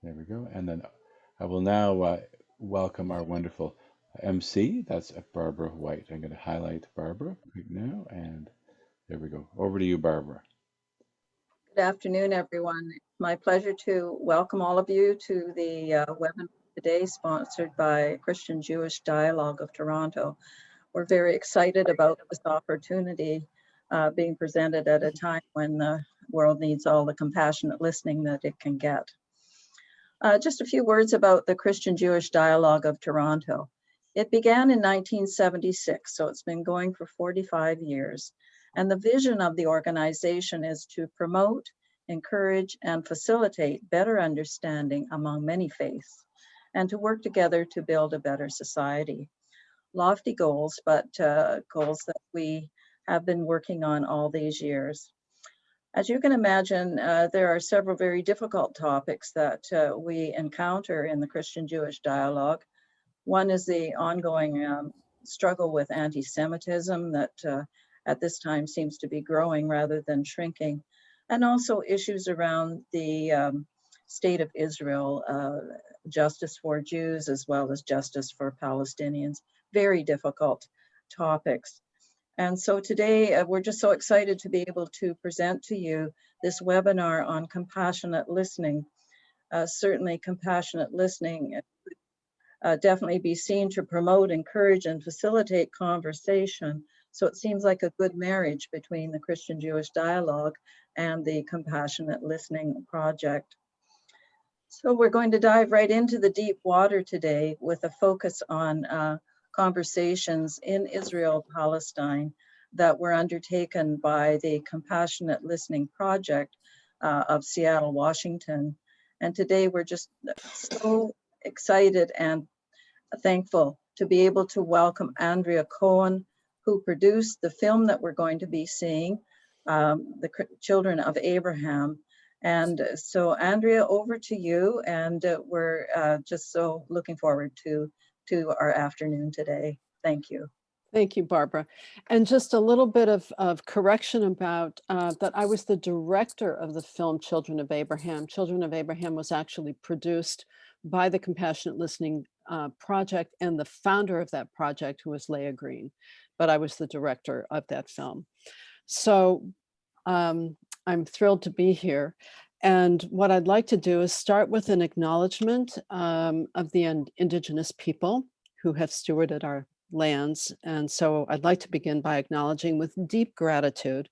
There we go. And then I will now welcome our wonderful MC. That's Barbara White. I'm going to highlight Barbara right now. And there we go. Over to you, Barbara. Good afternoon, everyone. It's my pleasure to welcome all of you to the webinar today, sponsored by Christian Jewish Dialogue of Toronto. We're very excited about this opportunity being presented at a time when the world needs all the compassionate listening that it can get. Just a few words about the Christian Jewish Dialogue of Toronto. It began in 1976, so it's been going for 45 years. And the vision of the organization is to promote, encourage, and facilitate better understanding among many faiths, and to work together to build a better society. Lofty goals, but goals that we have been working on all these years. As you can imagine, there are several very difficult topics that we encounter in the Christian Jewish dialogue. One is the ongoing struggle with anti-Semitism that at this time seems to be growing rather than shrinking, and also issues around the state of Israel, justice for Jews as well as justice for Palestinians. Very difficult topics. And so today we're just so excited to be able to present to you this webinar on compassionate listening. Certainly compassionate listening definitely be seen to promote, encourage, and facilitate conversation. So it seems like a good marriage between the Christian Jewish Dialogue and the Compassionate Listening Project. So we're going to dive right into the deep water today with a focus on conversations in Israel, Palestine that were undertaken by the Compassionate Listening Project of Seattle, Washington. And today we're just so excited and thankful to be able to welcome Andrea Cohen, who produced the film that we're going to be seeing, The Children of Abraham. And so Andrea, over to you, and we're just so looking forward to our afternoon today. Thank you. Thank you, Barbara. And just a little bit of correction about that I was the director of the film Children of Abraham. Children of Abraham was actually produced by the Compassionate Listening Project and the founder of that project, who was Leah Green, but I was the director of that film. So I'm thrilled to be here. And what I'd like to do is start with an acknowledgement of the indigenous people who have stewarded our lands. And so I'd like to begin by acknowledging with deep gratitude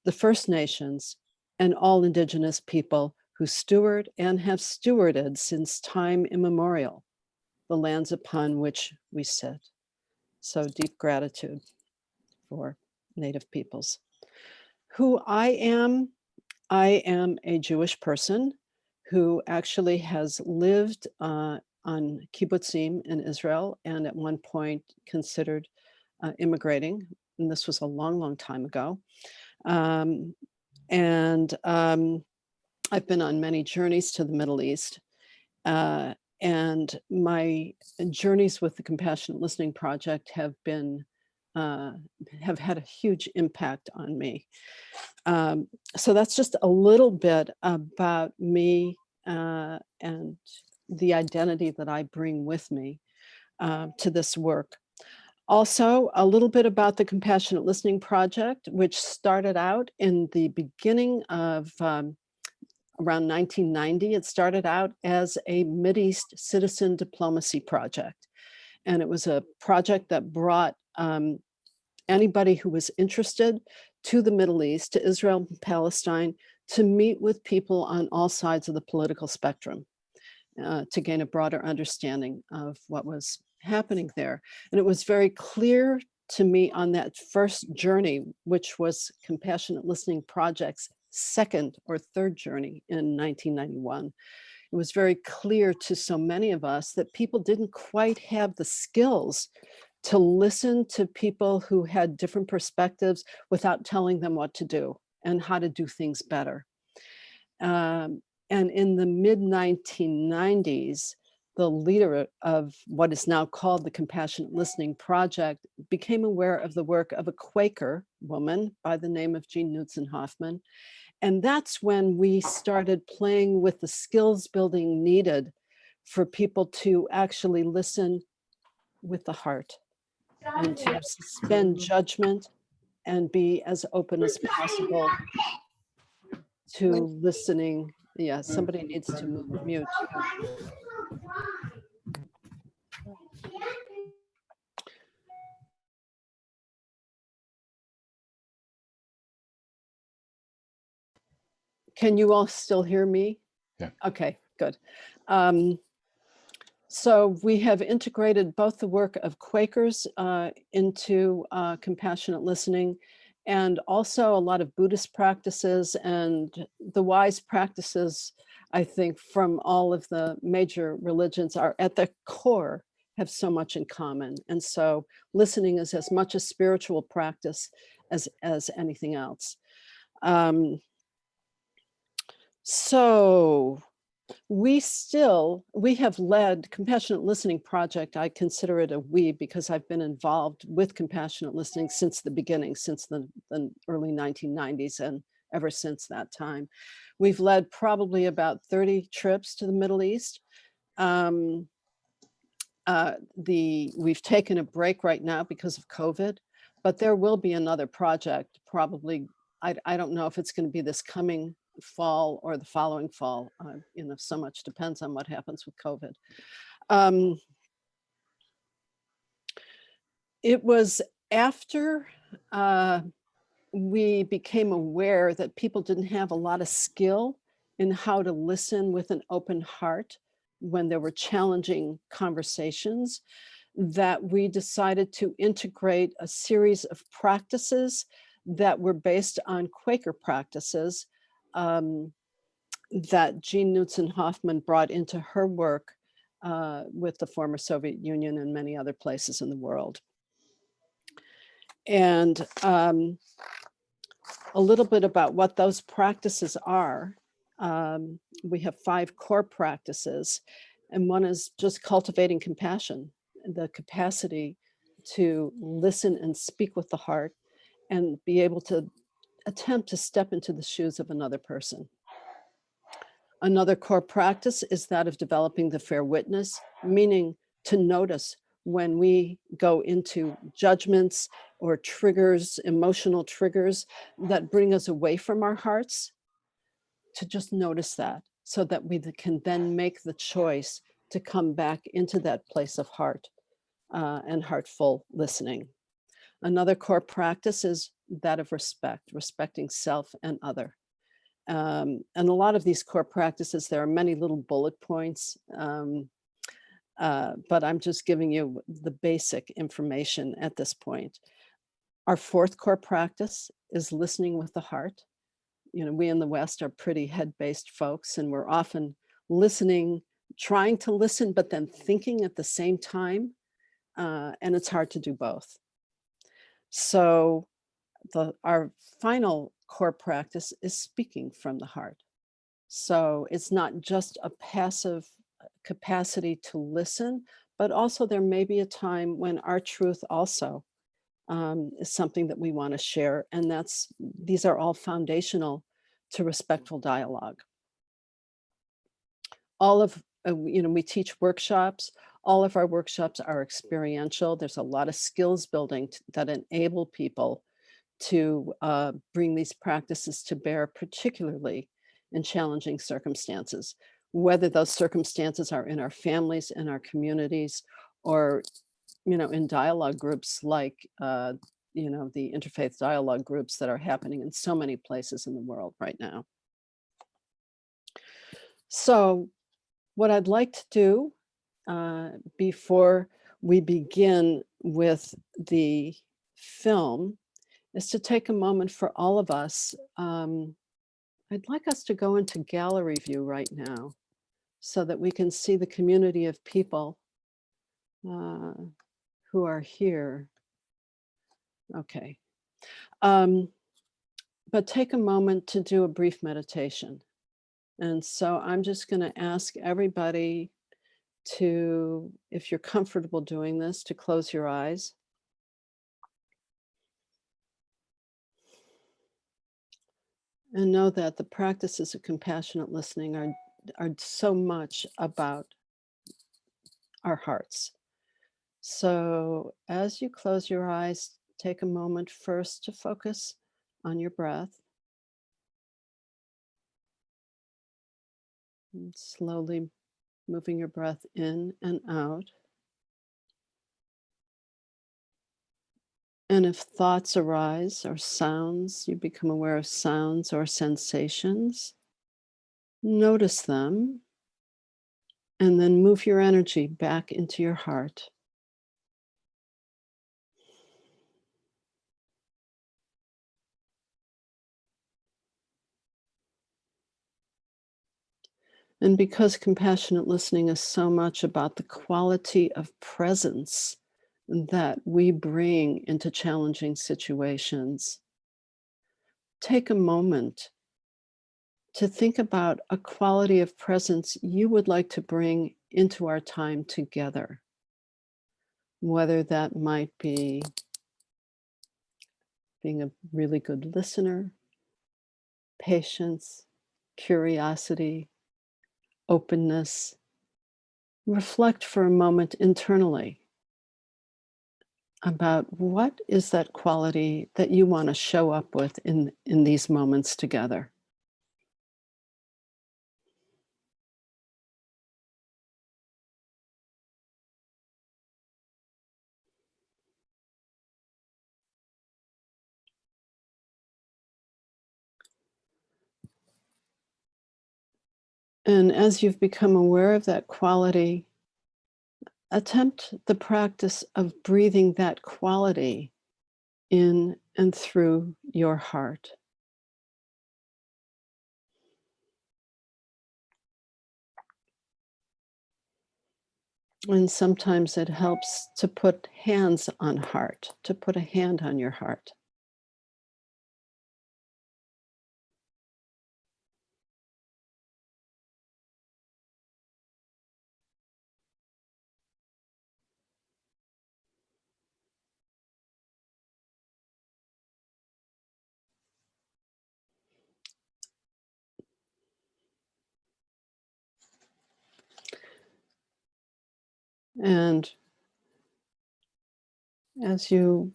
the First Nations and all indigenous people who steward and have stewarded since time immemorial the lands upon which we sit. So deep gratitude for Native peoples. Who I am a Jewish person who actually has lived on kibbutzim in Israel and at one point considered immigrating. And this was a long, long time ago. I've been on many journeys to the Middle East. And my journeys with the Compassionate Listening Project have had a huge impact on me. So that's just a little bit about me and the identity that I bring with me to this work. Also, a little bit about the Compassionate Listening Project, which started out in the beginning of around 1990. It started out as a Mideast citizen diplomacy project. And it was a project that brought anybody who was interested to the Middle East, to Israel and Palestine, to meet with people on all sides of the political spectrum, to gain a broader understanding of what was happening there. And it was very clear to me on that first journey, which was Compassionate Listening Project's second or third journey in 1991. It was very clear to so many of us that people didn't quite have the skills to listen to people who had different perspectives without telling them what to do and how to do things better. And in the mid-1990s, the leader of what is now called the Compassionate Listening Project became aware of the work of a Quaker woman by the name of Jean Knudsen Hoffman. And that's when we started playing with the skills building needed for people to actually listen with the heart and to suspend judgment and be as open as possible to listening. Yeah, somebody needs to mute. Can you all still hear me? Yeah. Okay, good. So we have integrated both the work of Quakers into compassionate listening, and also a lot of Buddhist practices and the wise practices, I think, from all of the major religions are at the core, have so much in common. And so listening is as much a spiritual practice as anything else. So we have led Compassionate Listening Project. I consider it a we because I've been involved with compassionate listening since the beginning, since the early 1990s, and ever since that time. We've led probably about 30 trips to the Middle East. We've taken a break right now because of COVID, but there will be another project probably. I don't know if it's going to be this coming fall or the following fall. So much depends on what happens with COVID. It was after we became aware that people didn't have a lot of skill in how to listen with an open heart when there were challenging conversations, that we decided to integrate a series of practices that were based on Quaker practices that Jean Knudsen-Hoffman brought into her work with the former Soviet Union and many other places in the world. And a little bit about what those practices are. We have 5 core practices, and one is just cultivating compassion, the capacity to listen and speak with the heart and be able to attempt to step into the shoes of another person. Another core practice is that of developing the fair witness, meaning to notice when we go into judgments or triggers, emotional triggers that bring us away from our hearts, to just notice that so that we can then make the choice to come back into that place of heart and heartful listening. Another core practice is that of respect, respecting self and other. And a lot of these core practices, there are many little bullet points, but I'm just giving you the basic information at this point. Our 4th core practice is listening with the heart. We in the West are pretty head-based folks, and we're often listening, trying to listen, but then thinking at the same time, and it's hard to do both. So our final core practice is speaking from the heart. So it's not just a passive capacity to listen, but also there may be a time when our truth also is something that we want to share. And these are all foundational to respectful dialogue. We teach workshops. All of our workshops are experiential. There's a lot of skills building that enable people to bring these practices to bear, particularly in challenging circumstances, whether those circumstances are in our families, in our communities, or in dialogue groups like the interfaith dialogue groups that are happening in so many places in the world right now. So what I'd like to do before we begin with the film is to take a moment for all of us. I'd like us to go into gallery view right now so that we can see the community of people who are here. Okay. But take a moment to do a brief meditation. And so I'm just going to ask everybody to, if you're comfortable doing this, to close your eyes. And know that the practices of compassionate listening are so much about our hearts. So as you close your eyes, take a moment first to focus on your breath. And slowly moving your breath in and out. And if thoughts arise or sounds, you become aware of sounds or sensations, notice them, and then move your energy back into your heart. And because compassionate listening is so much about the quality of presence that we bring into challenging situations, take a moment to think about a quality of presence you would like to bring into our time together. Whether that might be being a really good listener, patience, curiosity, openness. Reflect for a moment internally about what is that quality that you want to show up with in these moments together. And as you've become aware of that quality, attempt the practice of breathing that quality in and through your heart. And sometimes it helps to put hands on heart, to put a hand on your heart. And as you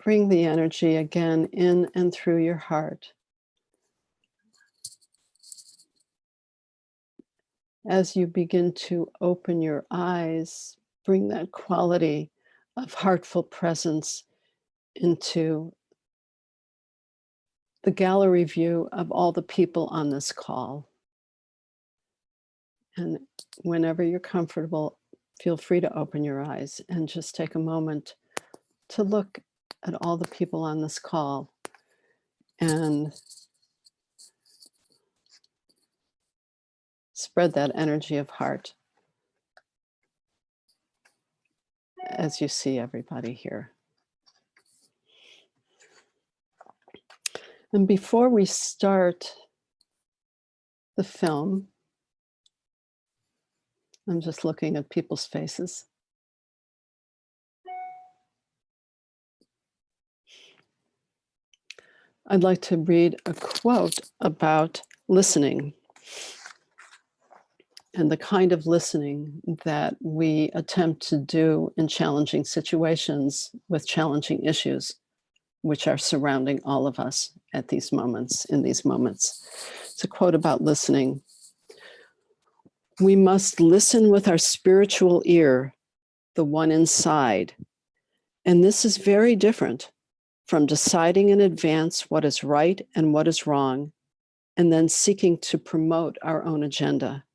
bring the energy again in and through your heart, as you begin to open your eyes, bring that quality of heartful presence into the gallery view of all the people on this call. And whenever you're comfortable, feel free to open your eyes and just take a moment to look at all the people on this call and spread that energy of heart as you see everybody here. And before we start the film, I'm just looking at people's faces. I'd like to read a quote about listening and the kind of listening that we attempt to do in challenging situations with challenging issues, which are surrounding all of us at these moments, in these moments. It's a quote about listening. "We must listen with our spiritual ear, the one inside. And this is very different from deciding in advance what is right and what is wrong, and then seeking to promote our own agenda.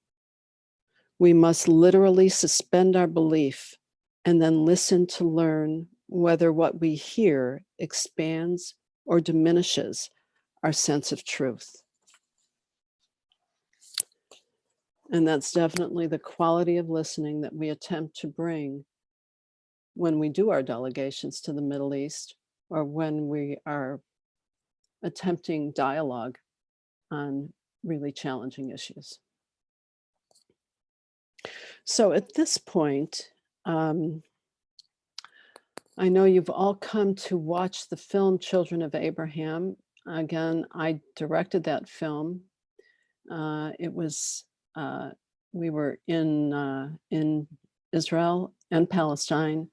We must literally suspend our belief and then listen to learn whether what we hear expands or diminishes our sense of truth." And that's definitely the quality of listening that we attempt to bring when we do our delegations to the Middle East, or when we are attempting dialogue on really challenging issues. So at this point, I know you've all come to watch the film Children of Abraham. Again, I directed that film. It was, we were in Israel and Palestine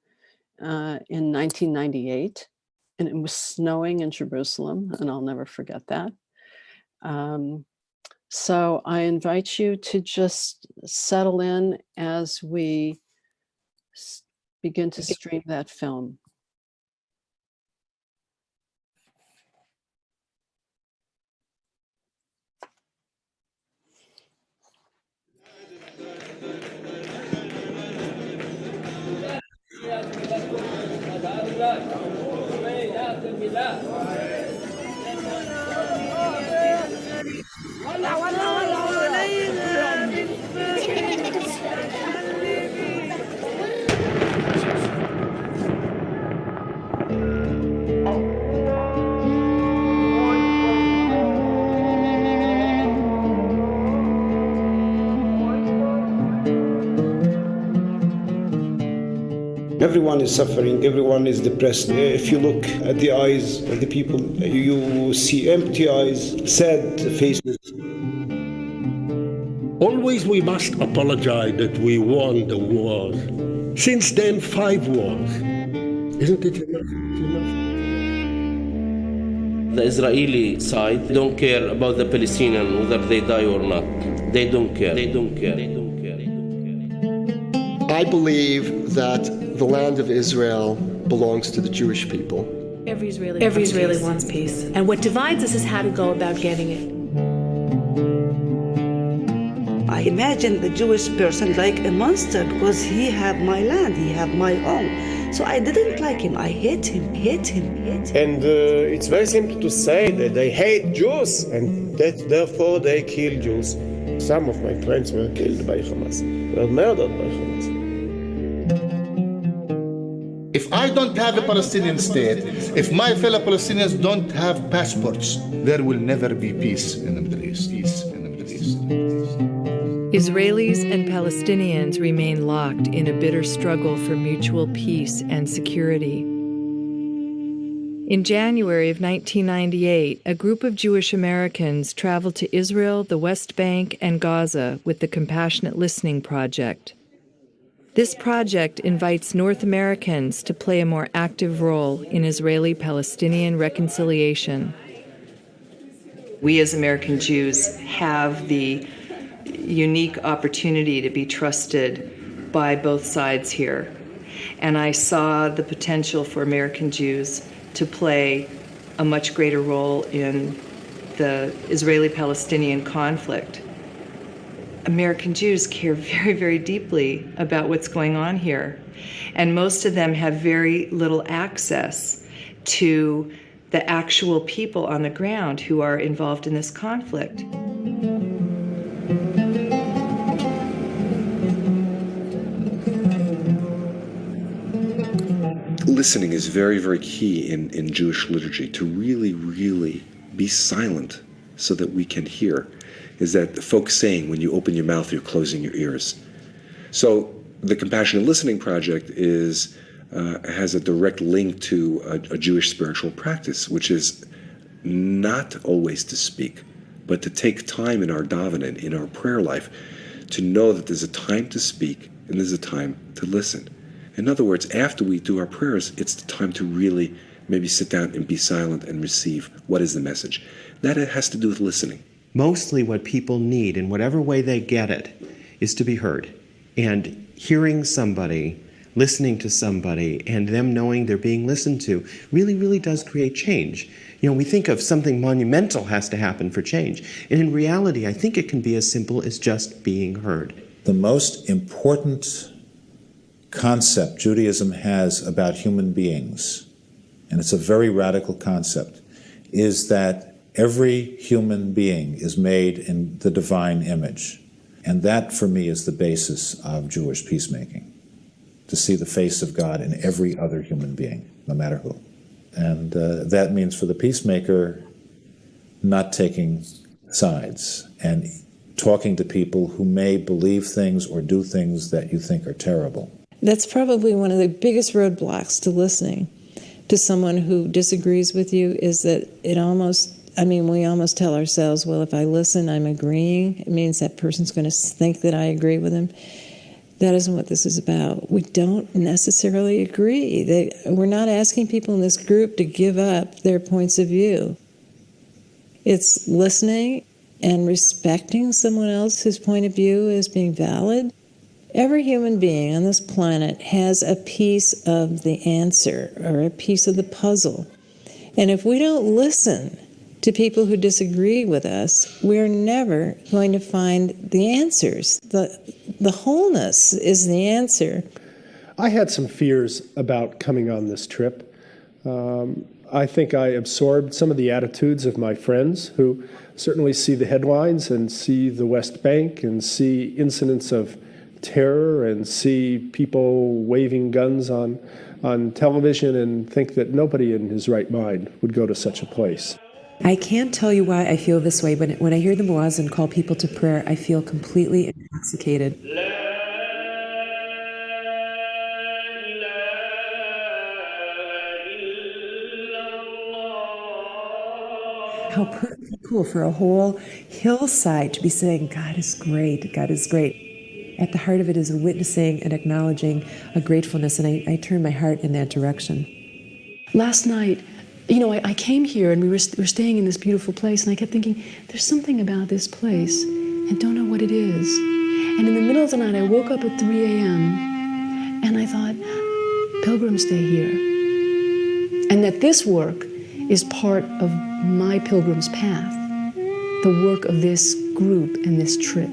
in 1998, and it was snowing in Jerusalem, and I'll never forget that. So I invite you to just settle in as we begin to stream that film. Everyone is suffering, everyone is depressed. If you look at the eyes of the people, you see empty eyes, sad faces. Always we must apologize that we won the wars. Since then, 5 wars. Isn't it enough? The Israeli side don't care about the Palestinian, whether they die or not. They don't care. They don't care. They don't care. They don't care. I believe that the land of Israel belongs to the Jewish people. Every Israeli wants peace. And what divides us is how to go about getting it. I imagine the Jewish person like a monster because he have my land, he have my own. So I didn't like him. I hate him, hate him, hate him. And it's very simple to say that they hate Jews and that therefore they kill Jews. Some of my friends were killed by Hamas, were murdered by Hamas. If I don't have a Palestinian state, if my fellow Palestinians don't have passports, there will never be peace in the Middle East. Peace in the Middle East. Israelis and Palestinians remain locked in a bitter struggle for mutual peace and security. In January of 1998, a group of Jewish Americans traveled to Israel, the West Bank, and Gaza with the Compassionate Listening Project. This project invites North Americans to play a more active role in Israeli-Palestinian reconciliation. We as American Jews have the unique opportunity to be trusted by both sides here. And I saw the potential for American Jews to play a much greater role in the Israeli-Palestinian conflict. American Jews care very, very deeply about what's going on here. And most of them have very little access to the actual people on the ground who are involved in this conflict. Listening is very, very key in Jewish liturgy, to really, really be silent so that we can hear. Is that the folks saying when you open your mouth, you're closing your ears. So the Compassionate Listening Project has a direct link to a Jewish spiritual practice, which is not always to speak, but to take time in our davening, in our prayer life, to know that there's a time to speak and there's a time to listen. In other words, after we do our prayers, it's the time to really maybe sit down and be silent and receive what is the message. That has to do with listening. Mostly what people need, in whatever way they get it, is to be heard. And hearing somebody, listening to somebody, and them knowing they're being listened to really, really does create change. You know, we think of something monumental has to happen for change. And in reality, I think it can be as simple as just being heard. The most important concept Judaism has about human beings, and it's a very radical concept, is that every human being is made in the divine image. And that, for me, is the basis of Jewish peacemaking, to see the face of God in every other human being, no matter who. And that means for the peacemaker, not taking sides and talking to people who may believe things or do things that you think are terrible. That's probably one of the biggest roadblocks to listening to someone who disagrees with you, is that it almost I mean, we almost tell ourselves, well, if I listen, I'm agreeing. It means that person's going to think that I agree with him. That isn't what this is about. We don't necessarily agree. We're not asking people in this group to give up their points of view. It's listening and respecting someone else's point of view as being valid. Every human being on this planet has a piece of the answer or a piece of the puzzle. And if we don't listen to people who disagree with us, we're never going to find the answers. The wholeness is the answer. I had some fears about coming on this trip. I think I absorbed some of the attitudes of my friends who certainly see the headlines and see the West Bank and see incidents of terror and see people waving guns on television and think that nobody in his right mind would go to such a place. I can't tell you why I feel this way, but when I hear the muezzin call people to prayer, I feel completely intoxicated. How perfectly cool for a whole hillside to be saying, God is great, God is great. At the heart of it is a witnessing and acknowledging a gratefulness, and I turn my heart in that direction. Last night, you know, I came here and we were staying in this beautiful place, and I kept thinking, there's something about this place and don't know what it is. And in the middle of the night, I woke up at 3 a.m. and I thought, pilgrims stay here. And that this work is part of my pilgrim's path, the work of this group and this trip.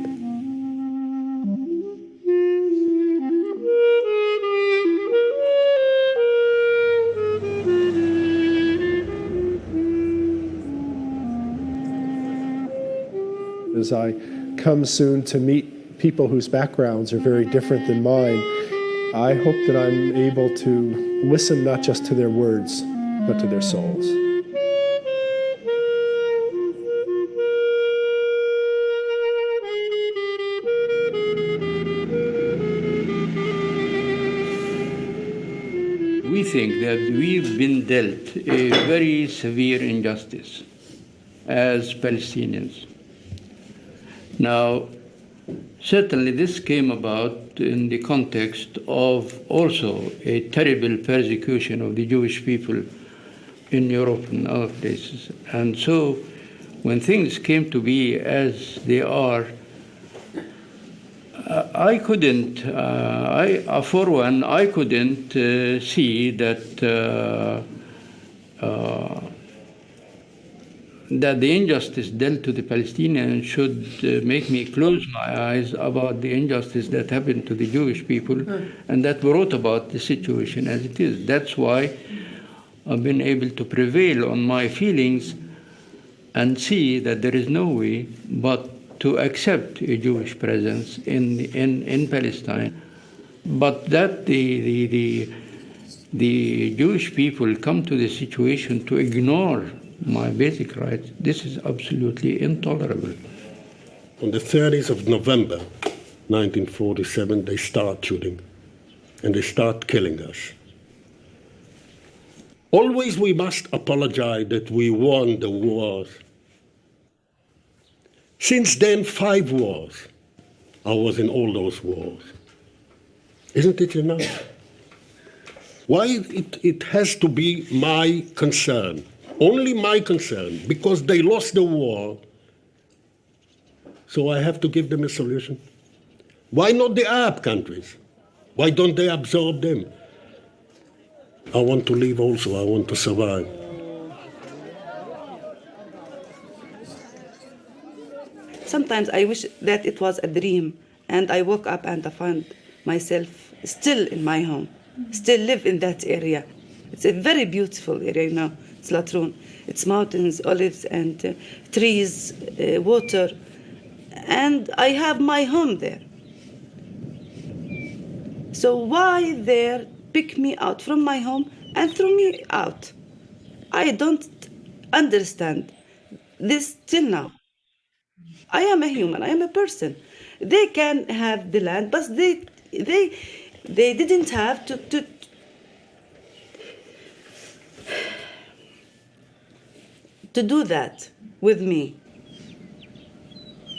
As I come soon to meet people whose backgrounds are very different than mine, I hope that I'm able to listen not just to their words, but to their souls. We think that we've been dealt a very severe injustice as Palestinians. Now, certainly this came about in the context of also a terrible persecution of the Jewish people in Europe and other places. And so when things came to be as they are, I couldn't see that the injustice dealt to the Palestinians should make me close my eyes about the injustice that happened to the Jewish people and that brought about the situation as it is. That's why I've been able to prevail on my feelings and see that there is no way but to accept a Jewish presence in Palestine, but that the Jewish people come to the situation to ignore my basic rights, this is absolutely intolerable. On the 30th of November, 1947, they start shooting, and they start killing us. Always we must apologize that we won the wars. Since then, 5 wars. I was in all those wars. Isn't it enough? Why it has to be my concern? Only my concern, because they lost the war, so I have to give them a solution. Why not the Arab countries? Why don't they absorb them? I want to live also, I want to survive. Sometimes I wish that it was a dream, and I woke up and I found myself still in my home, still live in that area. It's a very beautiful area now. It's Latrun. It's mountains, olives, and trees, water. And I have my home there. So why there pick me out from my home and throw me out? I don't understand this till now. I am a human, I am a person. They can have the land, but they didn't have to to do that with me,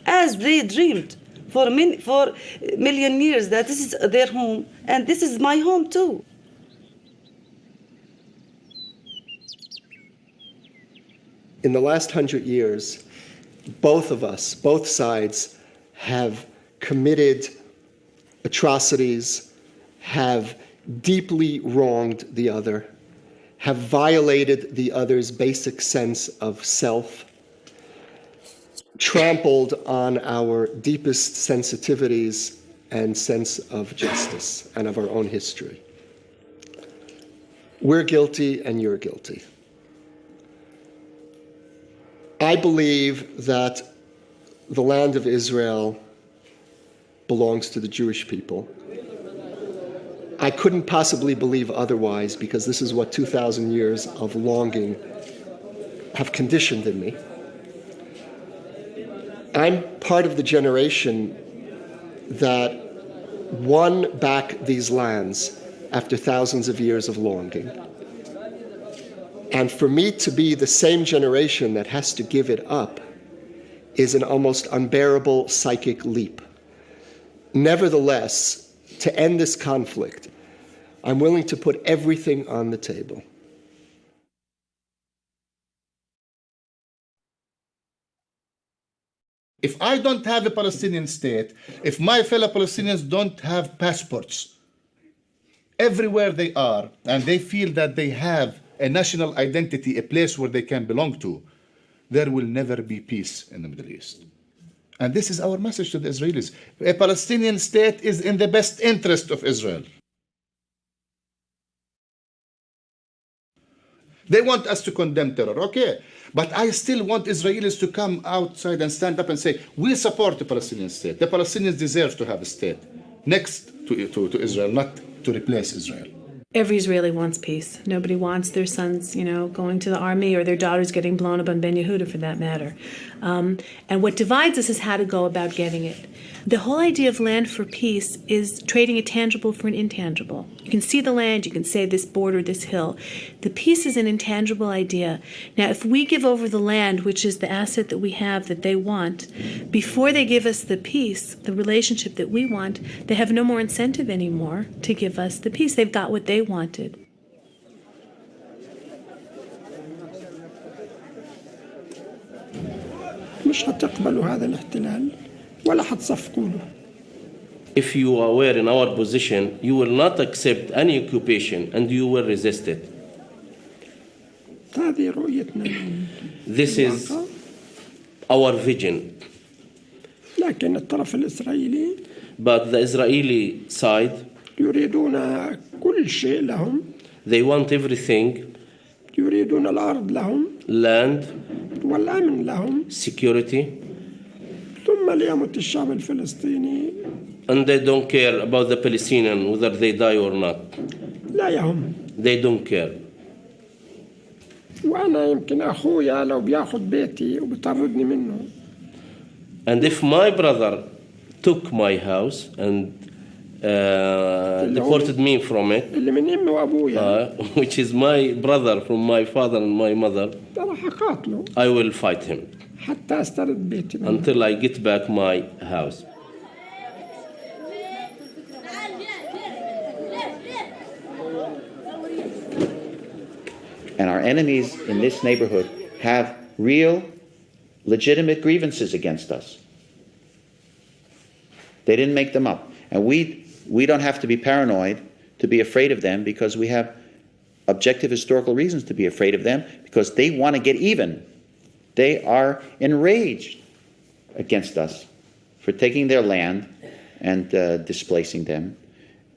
as they dreamed for million years that this is their home and this is my home too. In the last 100 years, both of us, both sides, have committed atrocities, have deeply wronged the other, have violated the other's basic sense of self, trampled on our deepest sensitivities and sense of justice and of our own history. We're guilty and you're guilty. I believe that the land of Israel belongs to the Jewish people. I couldn't possibly believe otherwise because this is what 2,000 years of longing have conditioned in me. I'm part of the generation that won back these lands after thousands of years of longing. And for me to be the same generation that has to give it up is an almost unbearable psychic leap. Nevertheless, to end this conflict, I'm willing to put everything on the table. If I don't have a Palestinian state, if my fellow Palestinians don't have passports, everywhere they are, and they feel that they have a national identity, a place where they can belong to, there will never be peace in the Middle East. And this is our message to the Israelis. A Palestinian state is in the best interest of Israel. They want us to condemn terror, okay. But I still want Israelis to come outside and stand up and say, we support the Palestinian state. The Palestinians deserve to have a state next to Israel, not to replace Israel. Every Israeli wants peace. Nobody wants their sons, going to the army or their daughters getting blown up on Ben Yehuda, for that matter. And what divides us is how to go about getting it. The whole idea of land for peace is trading a tangible for an intangible. You can see the land, you can say this border, this hill. The peace is an intangible idea. Now, if we give over the land, which is the asset that we have that they want, before they give us the peace, the relationship that we want, they have no more incentive anymore to give us the peace. They've got what they wanted. مش هتقبلوا هذا الاحتلال ولا هتصفقوا له. If you were in our position, you will not accept any occupation and you will resist it. هذه رؤيتنا. This is our vision. لكن الطرف الإسرائيلي But the Israeli side, يريدون كل شيء لهم. They want everything. يريدون الأرض لهم. Land. والأمن لهم. Security. ثم ليموت الشعب الفلسطيني. And they don't care about the Palestinians, whether they die or not. لا يهم. They don't care. وأنا يمكن أخويا لو بياخد بيتي وبيطردني منه. And if my brother took my house and deported me from it, اللي من أمي وأبويا. Which is my brother from my father and my mother, راح أقاتله. I will fight him حتى أسترد بيتي منه. until I get back my house. And our enemies in this neighborhood have real, legitimate grievances against us. They didn't make them up. And we don't have to be paranoid to be afraid of them, because we have objective historical reasons to be afraid of them, because they want to get even. They are enraged against us for taking their land and displacing them,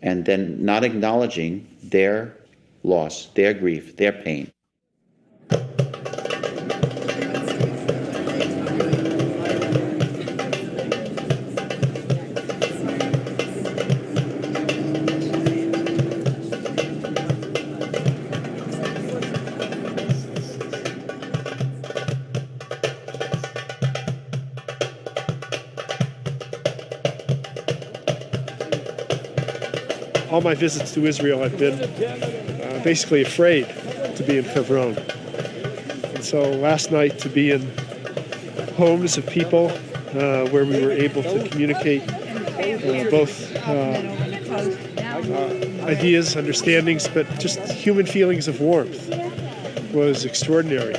and then not acknowledging their loss, their grief, their pain. All my visits to Israel, I've been basically afraid to be in Hebron. It's So last night to be in homes of people where we were able to communicate both ideas, understandings, but just human feelings of warmth was extraordinary.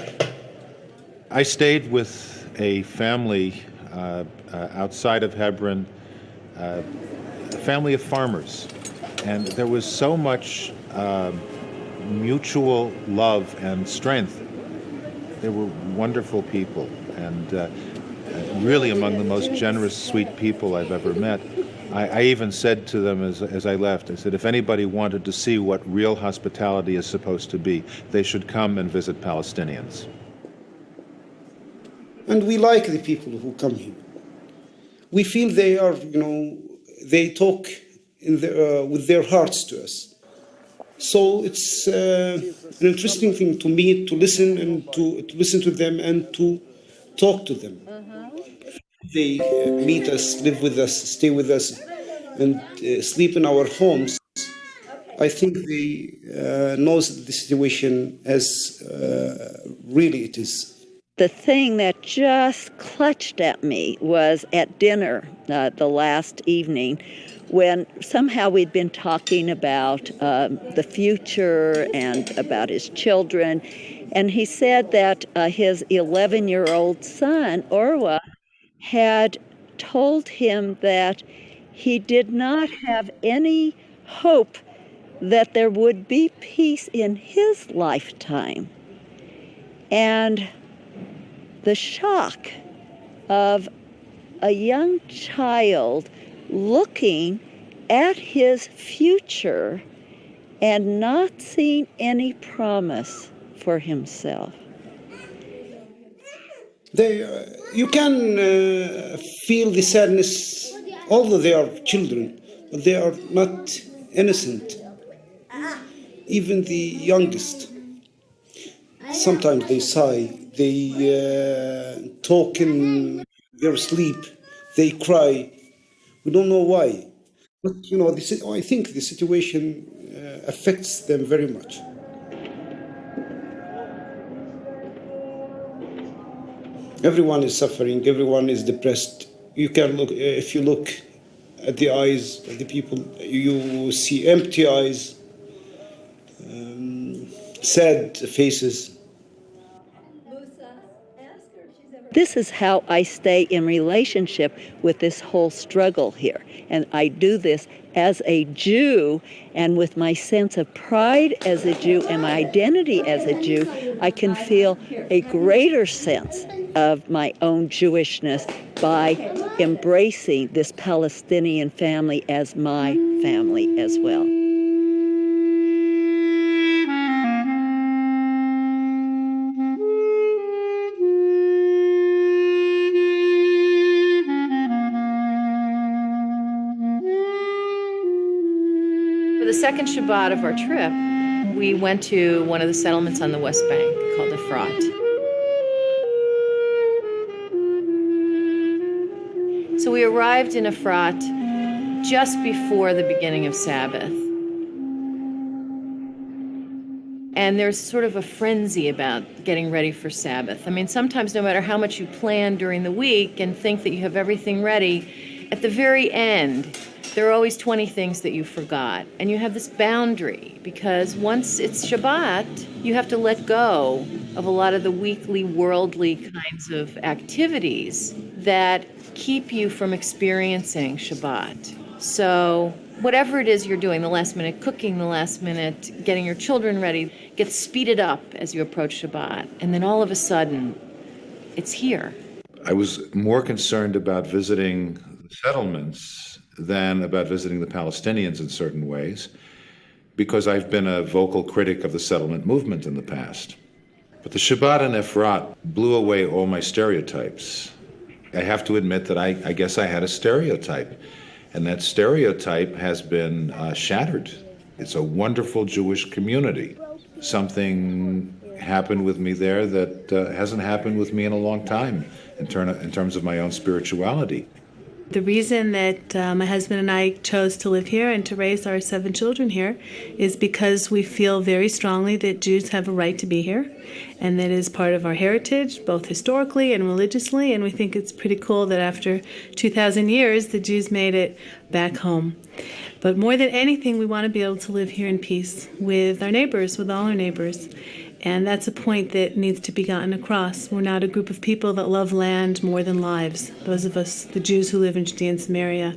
I stayed with a family outside of Hebron, a family of farmers, and there was so much mutual love and strength. They were wonderful people, and really among the most generous, sweet people I've ever met. I even said to them as I left, I said, if anybody wanted to see what real hospitality is supposed to be, they should come and visit Palestinians. And we like the people who come here. We feel they are, they talk with their hearts to us. So it's an interesting thing to meet, to listen, and to listen to them and to talk to them. They meet us, live with us, stay with us, and sleep in our homes. I think they know the situation as really it is. The thing that just clutched at me was at dinner the last evening, when somehow we'd been talking about the future and about his children, and he said that his 11-year-old son, Orwa, had told him that he did not have any hope that there would be peace in his lifetime. And the shock of a young child looking at his future and not seeing any promise for himself. You can feel the sadness, although they are children, but they are not innocent. Even the youngest. Sometimes they sigh, they talk in their sleep, they cry. We don't know why. But, I think the situation affects them very much. Everyone is suffering, everyone is depressed. You can look, if you look at the eyes of the people, you see empty eyes, sad faces. This is how I stay in relationship with this whole struggle here. And I do this as a Jew, and with my sense of pride as a Jew and my identity as a Jew, I can feel a greater sense of my own Jewishness by embracing this Palestinian family as my family as well. For the second Shabbat of our trip, we went to one of the settlements on the West Bank called Efrat. So we arrived in Efrat just before the beginning of Sabbath. And there's sort of a frenzy about getting ready for Sabbath. I mean, sometimes no matter how much you plan during the week and think that you have everything ready, at the very end, there are always 20 things that you forgot. And you have this boundary, because once it's Shabbat, you have to let go of a lot of the weekly, worldly kinds of activities that keep you from experiencing Shabbat. So whatever it is you're doing, the last minute cooking, the last minute getting your children ready, gets speeded up as you approach Shabbat. And then all of a sudden, it's here. I was more concerned about visiting the settlements than about visiting the Palestinians in certain ways, because I've been a vocal critic of the settlement movement in the past. But the Shabbat in Efrat blew away all my stereotypes. I have to admit that I guess I had a stereotype, and that stereotype has been shattered. It's a wonderful Jewish community. Something happened with me there that hasn't happened with me in a long time in terms of my own spirituality. The reason that my husband and I chose to live here and to raise our 7 children here is because we feel very strongly that Jews have a right to be here, and that is part of our heritage, both historically and religiously, and we think it's pretty cool that after 2,000 years, the Jews made it back home. But more than anything, we want to be able to live here in peace with our neighbors, with all our neighbors. And that's a point that needs to be gotten across. We're not a group of people that love land more than lives, those of us, the Jews who live in Judea and Samaria.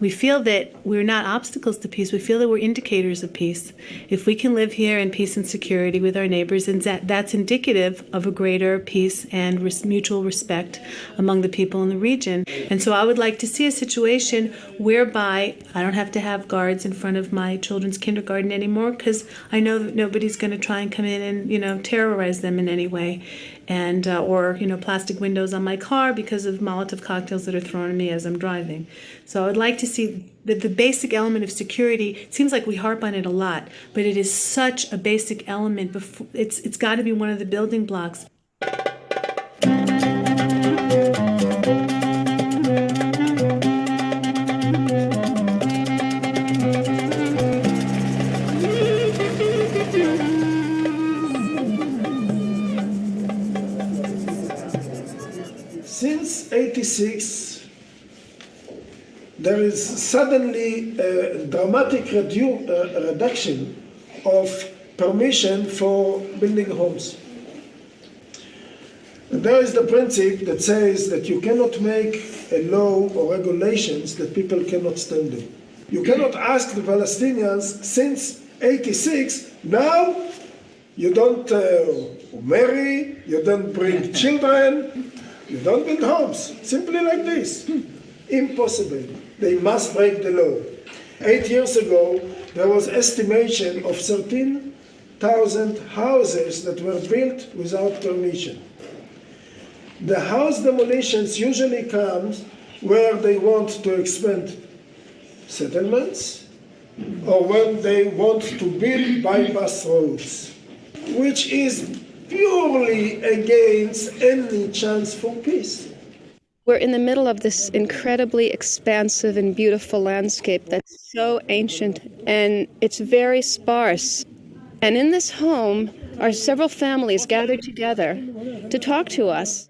We feel that we're not obstacles to peace. We feel that we're indicators of peace. If we can live here in peace and security with our neighbors, and that's indicative of a greater peace and mutual respect among the people in the region. And so I would like to see a situation whereby I don't have to have guards in front of my children's kindergarten anymore, because I know that nobody's going to try and come in and, terrorize them in any way. And or plastic windows on my car because of Molotov cocktails that are thrown at me as I'm driving. So I would like to see that the basic element of security. It seems like we harp on it a lot, but it is such a basic element. It's got to be one of the building blocks. Since 86, there is suddenly a dramatic reduction of permission for building homes. And there is the principle that says that you cannot make a law or regulations that people cannot stand in. You cannot ask the Palestinians since 86, now you don't marry, you don't bring children, you don't build homes, simply like this. Impossible. They must break the law. 8 years ago, there was estimation of 13,000 houses that were built without permission. The house demolitions usually come where they want to expand settlements or when they want to build bypass roads, which is purely against any chance for peace. We're in the middle of this incredibly expansive and beautiful landscape that's so ancient, and it's very sparse. And in this home are several families gathered together to talk to us.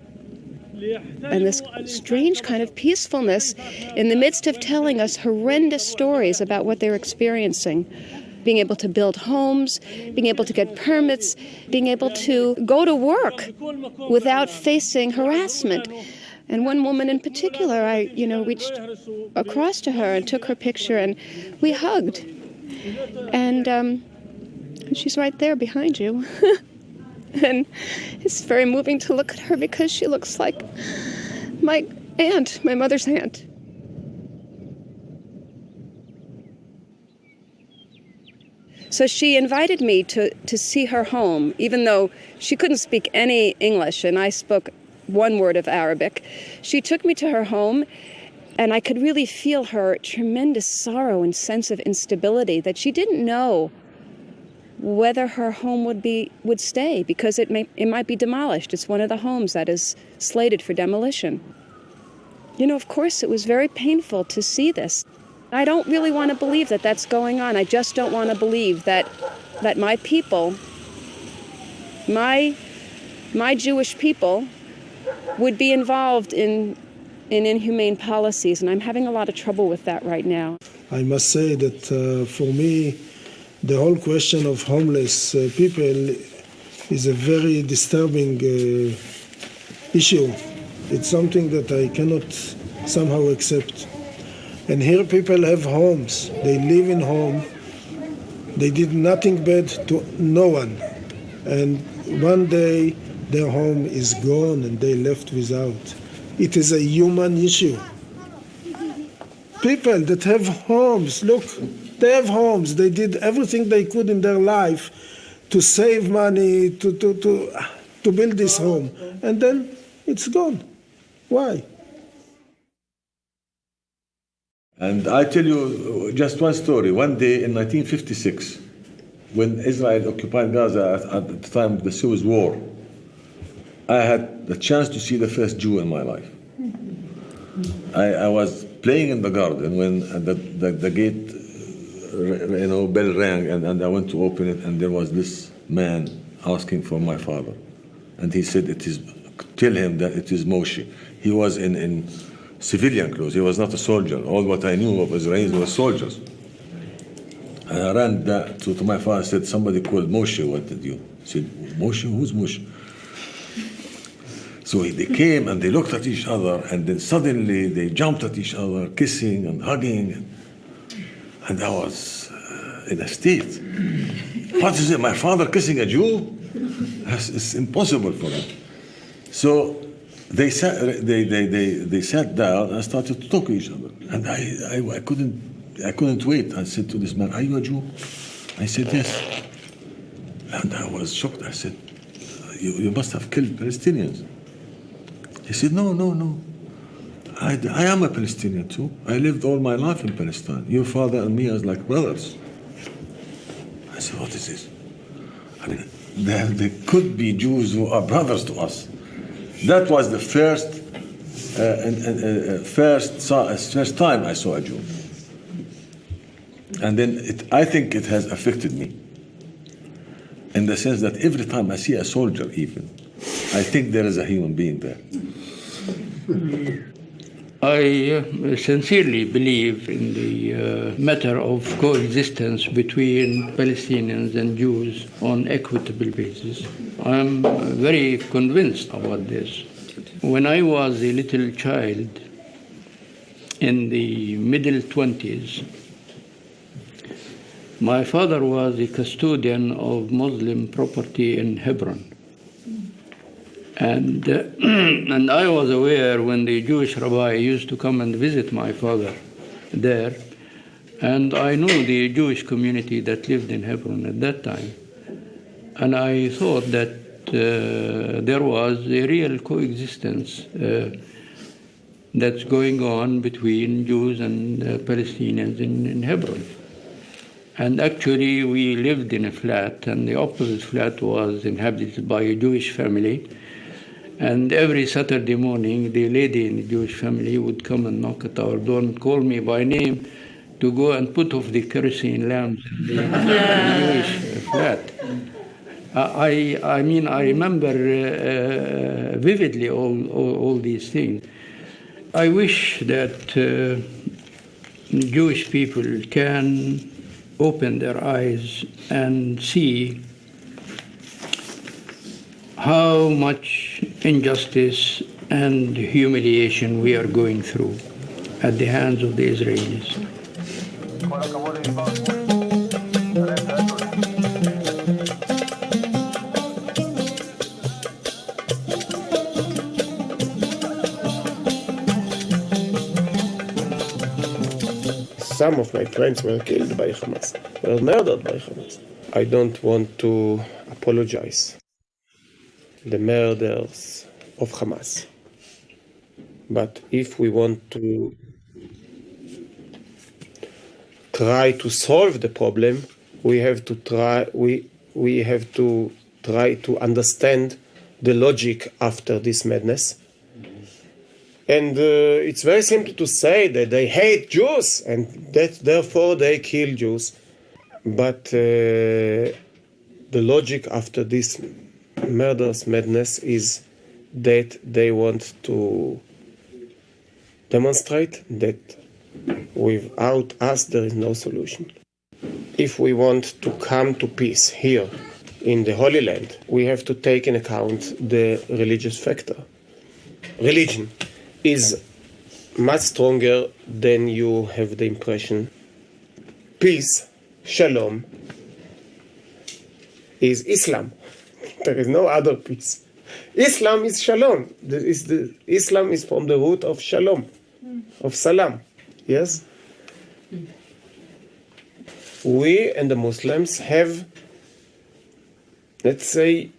And this strange kind of peacefulness in the midst of telling us horrendous stories about what they're experiencing. Being able to build homes, being able to get permits, being able to go to work without facing harassment. And one woman in particular, I reached across to her and took her picture, and we hugged. And she's right there behind you. And it's very moving to look at her because she looks like my aunt, my mother's aunt. So she invited me to see her home, even though she couldn't speak any English and I spoke one word of Arabic. She took me to her home, and I could really feel her tremendous sorrow and sense of instability, that she didn't know whether her home would stay, because it might be demolished. It's one of the homes that is slated for demolition. Of course, it was very painful to see this. I don't really want to believe that that's going on. I just don't want to believe that my people, my Jewish people, would be involved in inhumane policies, and I'm having a lot of trouble with that right now. I must say that for me, the whole question of homeless people is a very disturbing issue. It's something that I cannot somehow accept. And here people have homes. They live in home. They did nothing bad to no one. And one day their home is gone and they left without. It is a human issue. People that have homes, look, they have homes. They did everything they could in their life to save money, to build this home. And then it's gone. Why? And I tell you just one story. One day in 1956, when Israel occupied Gaza at the time of the Suez War, I had the chance to see the first Jew in my life. I was playing in the garden when the gate, bell rang, and I went to open it, and there was this man asking for my father. And he said, tell him that it is Moshe. He was in civilian clothes. He was not a soldier. All what I knew of Israelis were soldiers. And I ran to my father and said, somebody called Moshe, what did you? He said, Moshe? Who's Moshe? So they came and they looked at each other, and then suddenly they jumped at each other, kissing and hugging. And I was in a state. What is it, my father kissing a Jew? It's impossible for me. So they sat down and started to talk to each other. And I couldn't wait. I said to this man, are you a Jew? I said, yes. And I was shocked. I said, you must have killed Palestinians. He said, no. I am a Palestinian too. I lived all my life in Palestine. Your father and me are like brothers. I said, what is this? I mean, there could be Jews who are brothers to us. That was the first time I saw a Jew. And then I think it has affected me in the sense that every time I see a soldier even, I think there is a human being there. I sincerely believe in the matter of coexistence between Palestinians and Jews on equitable basis. I'm very convinced about this. When I was a little child in the middle 20s, my father was a custodian of Muslim property in Hebron. And I was aware when the Jewish Rabbi used to come and visit my father there, and I knew the Jewish community that lived in Hebron at that time. And I thought that there was a real coexistence that's going on between Jews and Palestinians in Hebron. And actually, we lived in a flat, and the opposite flat was inhabited by a Jewish family. And every Saturday morning, the lady in the Jewish family would come and knock at our door and call me by name to go and put off the kerosene lamps in the Jewish flat. I mean, I remember vividly all these things. I wish that Jewish people can open their eyes and see how much injustice and humiliation we are going through at the hands of the Israelis. Some of my friends were killed by Hamas, were murdered by Hamas. I don't want to apologize the murders of Hamas. But if we want to try to solve the problem, we have to try to understand the logic after this madness. And it's very simple to say that they hate Jews and that therefore they kill Jews. But the logic after this murderous madness is that they want to demonstrate that without us there is no solution. If we want to come to peace here in the Holy Land, we have to take into account the religious factor. Religion is much stronger than you have the impression. Peace, shalom, is Islam. There is no other peace. Islam is shalom. Islam is from the root of shalom, of salam. Yes? We and the Muslims have, let's say,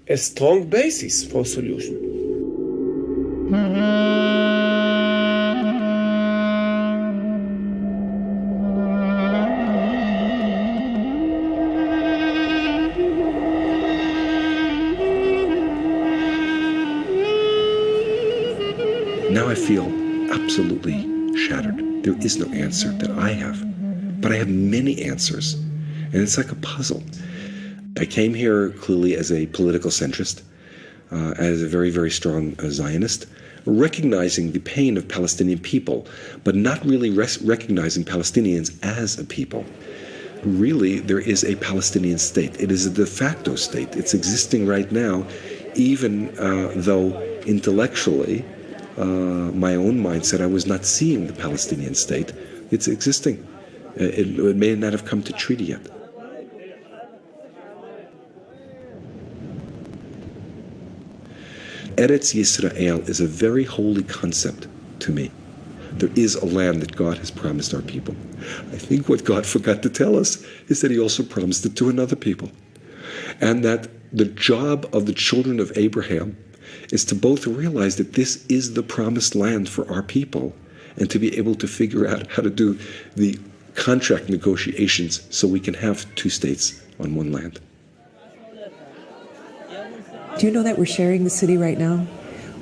a strong basis for solution. Now I feel absolutely shattered. There is no answer that I have, but I have many answers, and it's like a puzzle. I came here clearly as a political centrist, as a very, very strong Zionist, recognizing the pain of Palestinian people, but not really recognizing Palestinians as a people. Really, there is a Palestinian state. It is a de facto state. It's existing right now, even though intellectually, my own mind said I was not seeing the Palestinian state. It's existing. It may not have come to treaty yet. Eretz Yisrael is a very holy concept to me. There is a land that God has promised our people. I think what God forgot to tell us is that he also promised it to another people. And that the job of the children of Abraham is to both realize that this is the promised land for our people and to be able to figure out how to do the contract negotiations so we can have two states on one land. Do you know that we're sharing the city right now?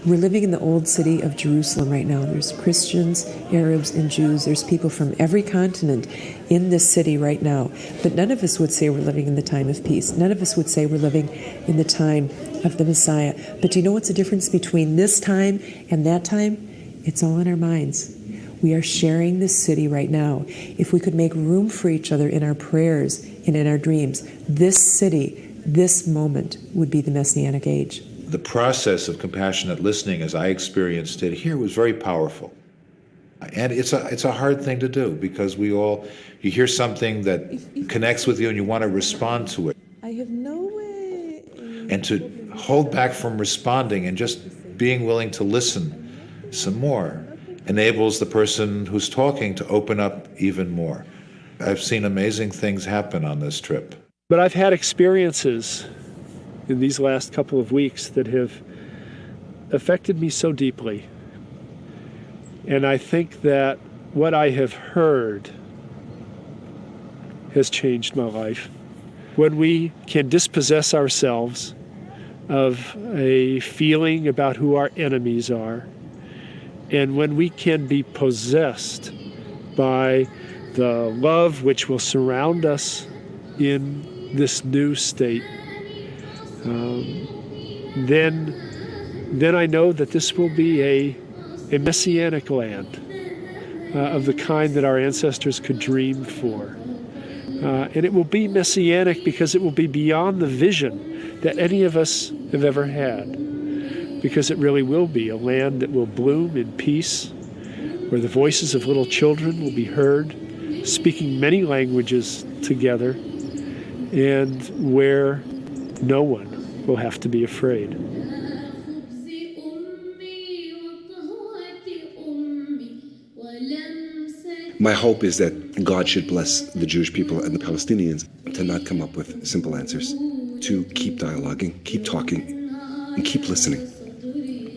We're living in the old city of Jerusalem right now. There's Christians, Arabs, and Jews. There's people from every continent in this city right now. But none of us would say we're living in the time of peace. None of us would say we're living in the time of the Messiah. But do you know what's the difference between this time and that time? It's all in our minds. We are sharing this city right now. If we could make room for each other in our prayers and in our dreams, this city, this moment would be the Messianic age. The process of compassionate listening, as I experienced it here, was very powerful. And it's a hard thing to do because you hear something that connects with you and you want to respond to it. I have no way. And to hold back from responding and just being willing to listen some more enables the person who's talking to open up even more. I've seen amazing things happen on this trip. But I've had experiences in these last couple of weeks that have affected me so deeply. And I think that what I have heard has changed my life. When we can dispossess ourselves of a feeling about who our enemies are, and when we can be possessed by the love which will surround us in this new state, then I know that this will be a messianic land of the kind that our ancestors could dream for. And it will be messianic because it will be beyond the vision that any of us have ever had. Because it really will be a land that will bloom in peace, where the voices of little children will be heard, speaking many languages together, and where no one will have to be afraid. My hope is that God should bless the Jewish people and the Palestinians to not come up with simple answers, to keep dialoguing, keep talking, and keep listening.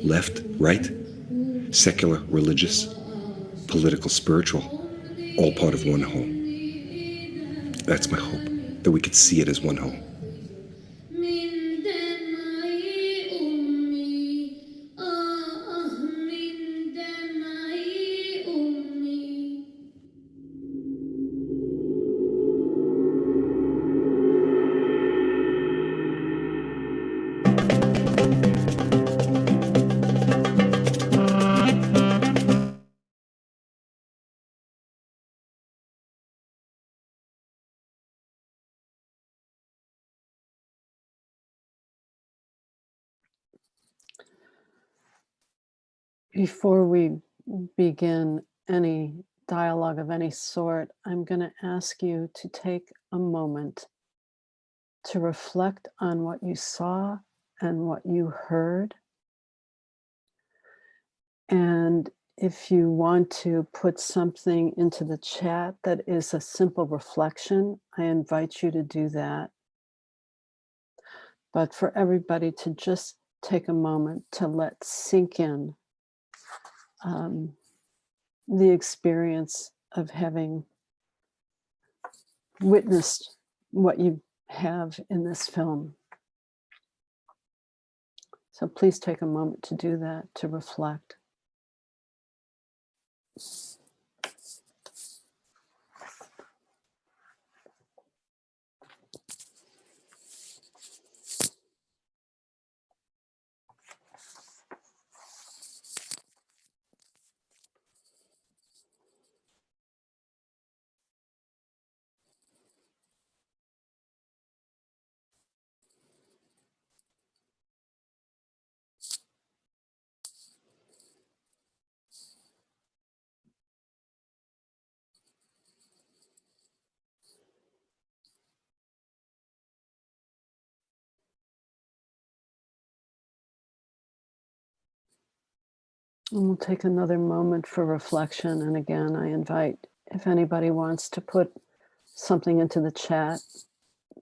Left, right, secular, religious, political, spiritual, all part of one home. That's my hope, that we could see it as one home. Before we begin any dialogue of any sort, I'm going to ask you to take a moment to reflect on what you saw and what you heard. And if you want to put something into the chat that is a simple reflection, I invite you to do that. But for everybody to just take a moment to let sink in the experience of having witnessed what you have in this film. So please take a moment to do that, to reflect. And we'll take another moment for reflection. And again, I invite, if anybody wants to put something into the chat,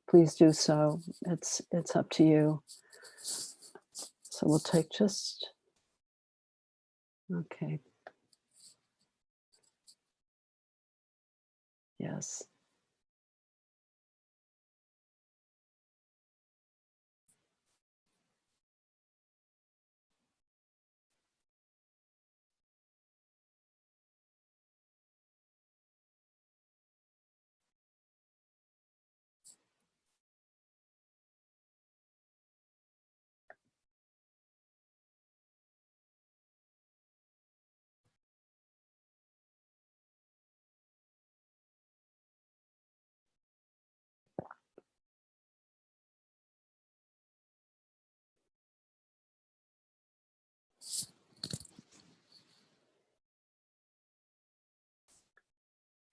please do so. It's up to you. So we'll take just, okay. Yes.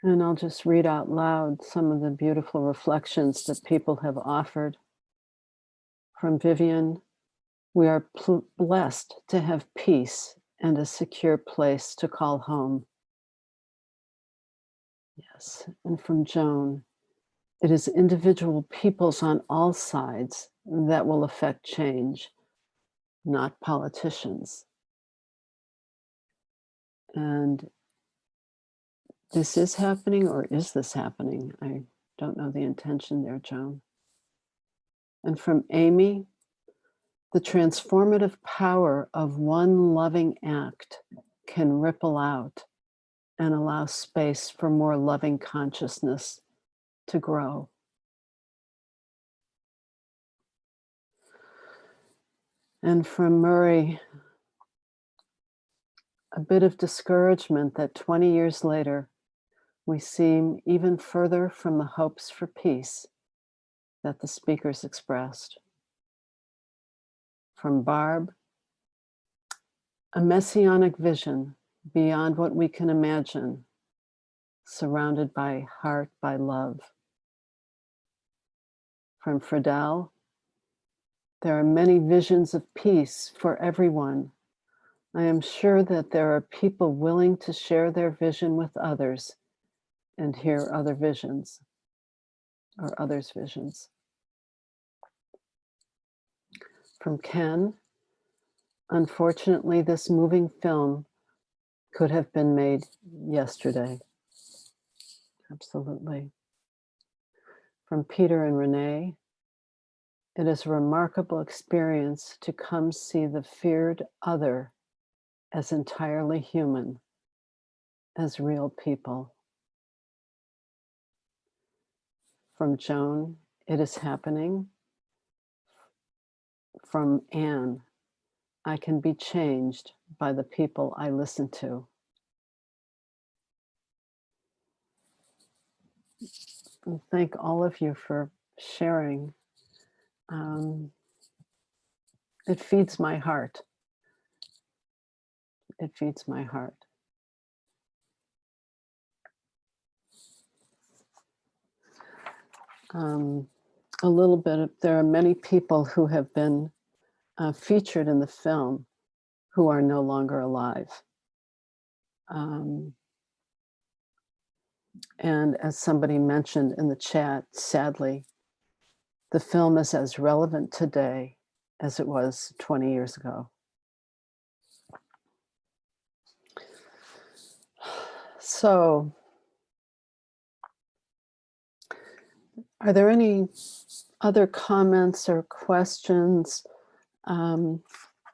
And I'll just read out loud some of the beautiful reflections that people have offered. From Vivian, we are blessed to have peace and a secure place to call home. Yes. And from Joan, it is individual peoples on all sides that will affect change, not politicians. And this is happening, or is this happening? I don't know the intention there, Joan. And from Amy, the transformative power of one loving act can ripple out and allow space for more loving consciousness to grow. And from Murray, a bit of discouragement that 20 years later, we seem even further from the hopes for peace that the speakers expressed. From Barb, a messianic vision beyond what we can imagine, surrounded by heart, by love. From Friedel, there are many visions of peace for everyone. I am sure that there are people willing to share their vision with others and hear other visions, or others' visions. From Ken, unfortunately, this moving film could have been made yesterday. Absolutely. From Peter and Renee, it is a remarkable experience to come see the feared other as entirely human, as real people. From Joan, it is happening. From Anne, I can be changed by the people I listen to. And thank all of you for sharing. It feeds my heart. It feeds my heart. A little bit, there are many people who have been featured in the film who are no longer alive. And as somebody mentioned in the chat, sadly, the film is as relevant today as it was 20 years ago. So, are there any other comments or questions?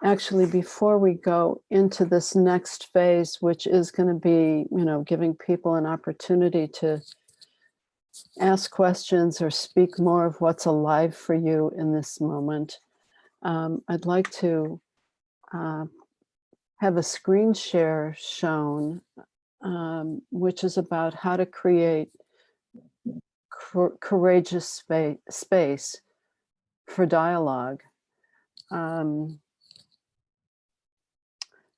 actually, before we go into this next phase, which is going to be, giving people an opportunity to ask questions or speak more of what's alive for you in this moment, I'd like to have a screen share shown, which is about how to create courageous space for dialogue.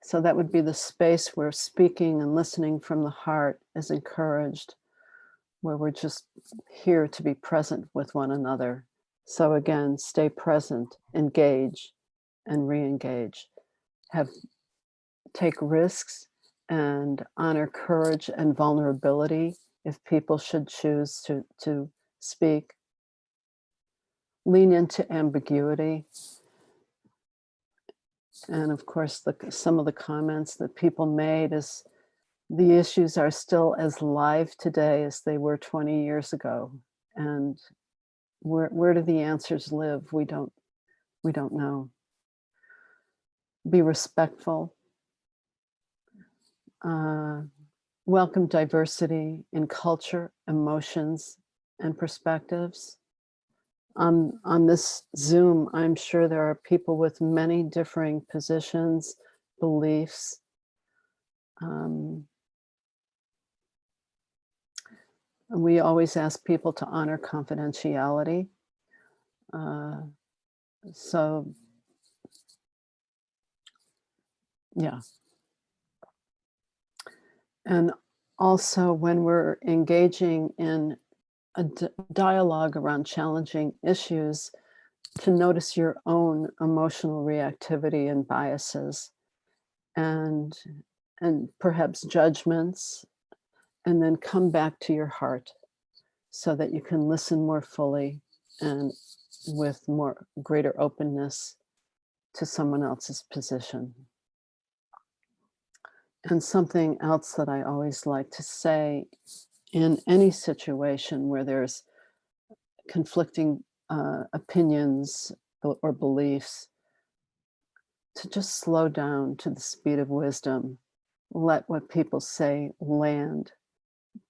So that would be the space where speaking and listening from the heart is encouraged, where we're just here to be present with one another. So again, stay present, engage, and re-engage. Take risks and honor courage and vulnerability if people should choose to speak. Lean into ambiguity. And of course, some of the comments that people made is the issues are still as live today as they were 20 years ago. And where do the answers live? We don't know. Be respectful. Welcome diversity in culture, emotions, and perspectives. On this Zoom, I'm sure there are people with many differing positions, beliefs. We always ask people to honor confidentiality. So, yeah. And also when we're engaging in a dialogue around challenging issues, to notice your own emotional reactivity and biases and perhaps judgments, and then come back to your heart so that you can listen more fully and with greater openness to someone else's position. And something else that I always like to say in any situation where there's conflicting opinions or beliefs, to just slow down to the speed of wisdom. Let what people say land.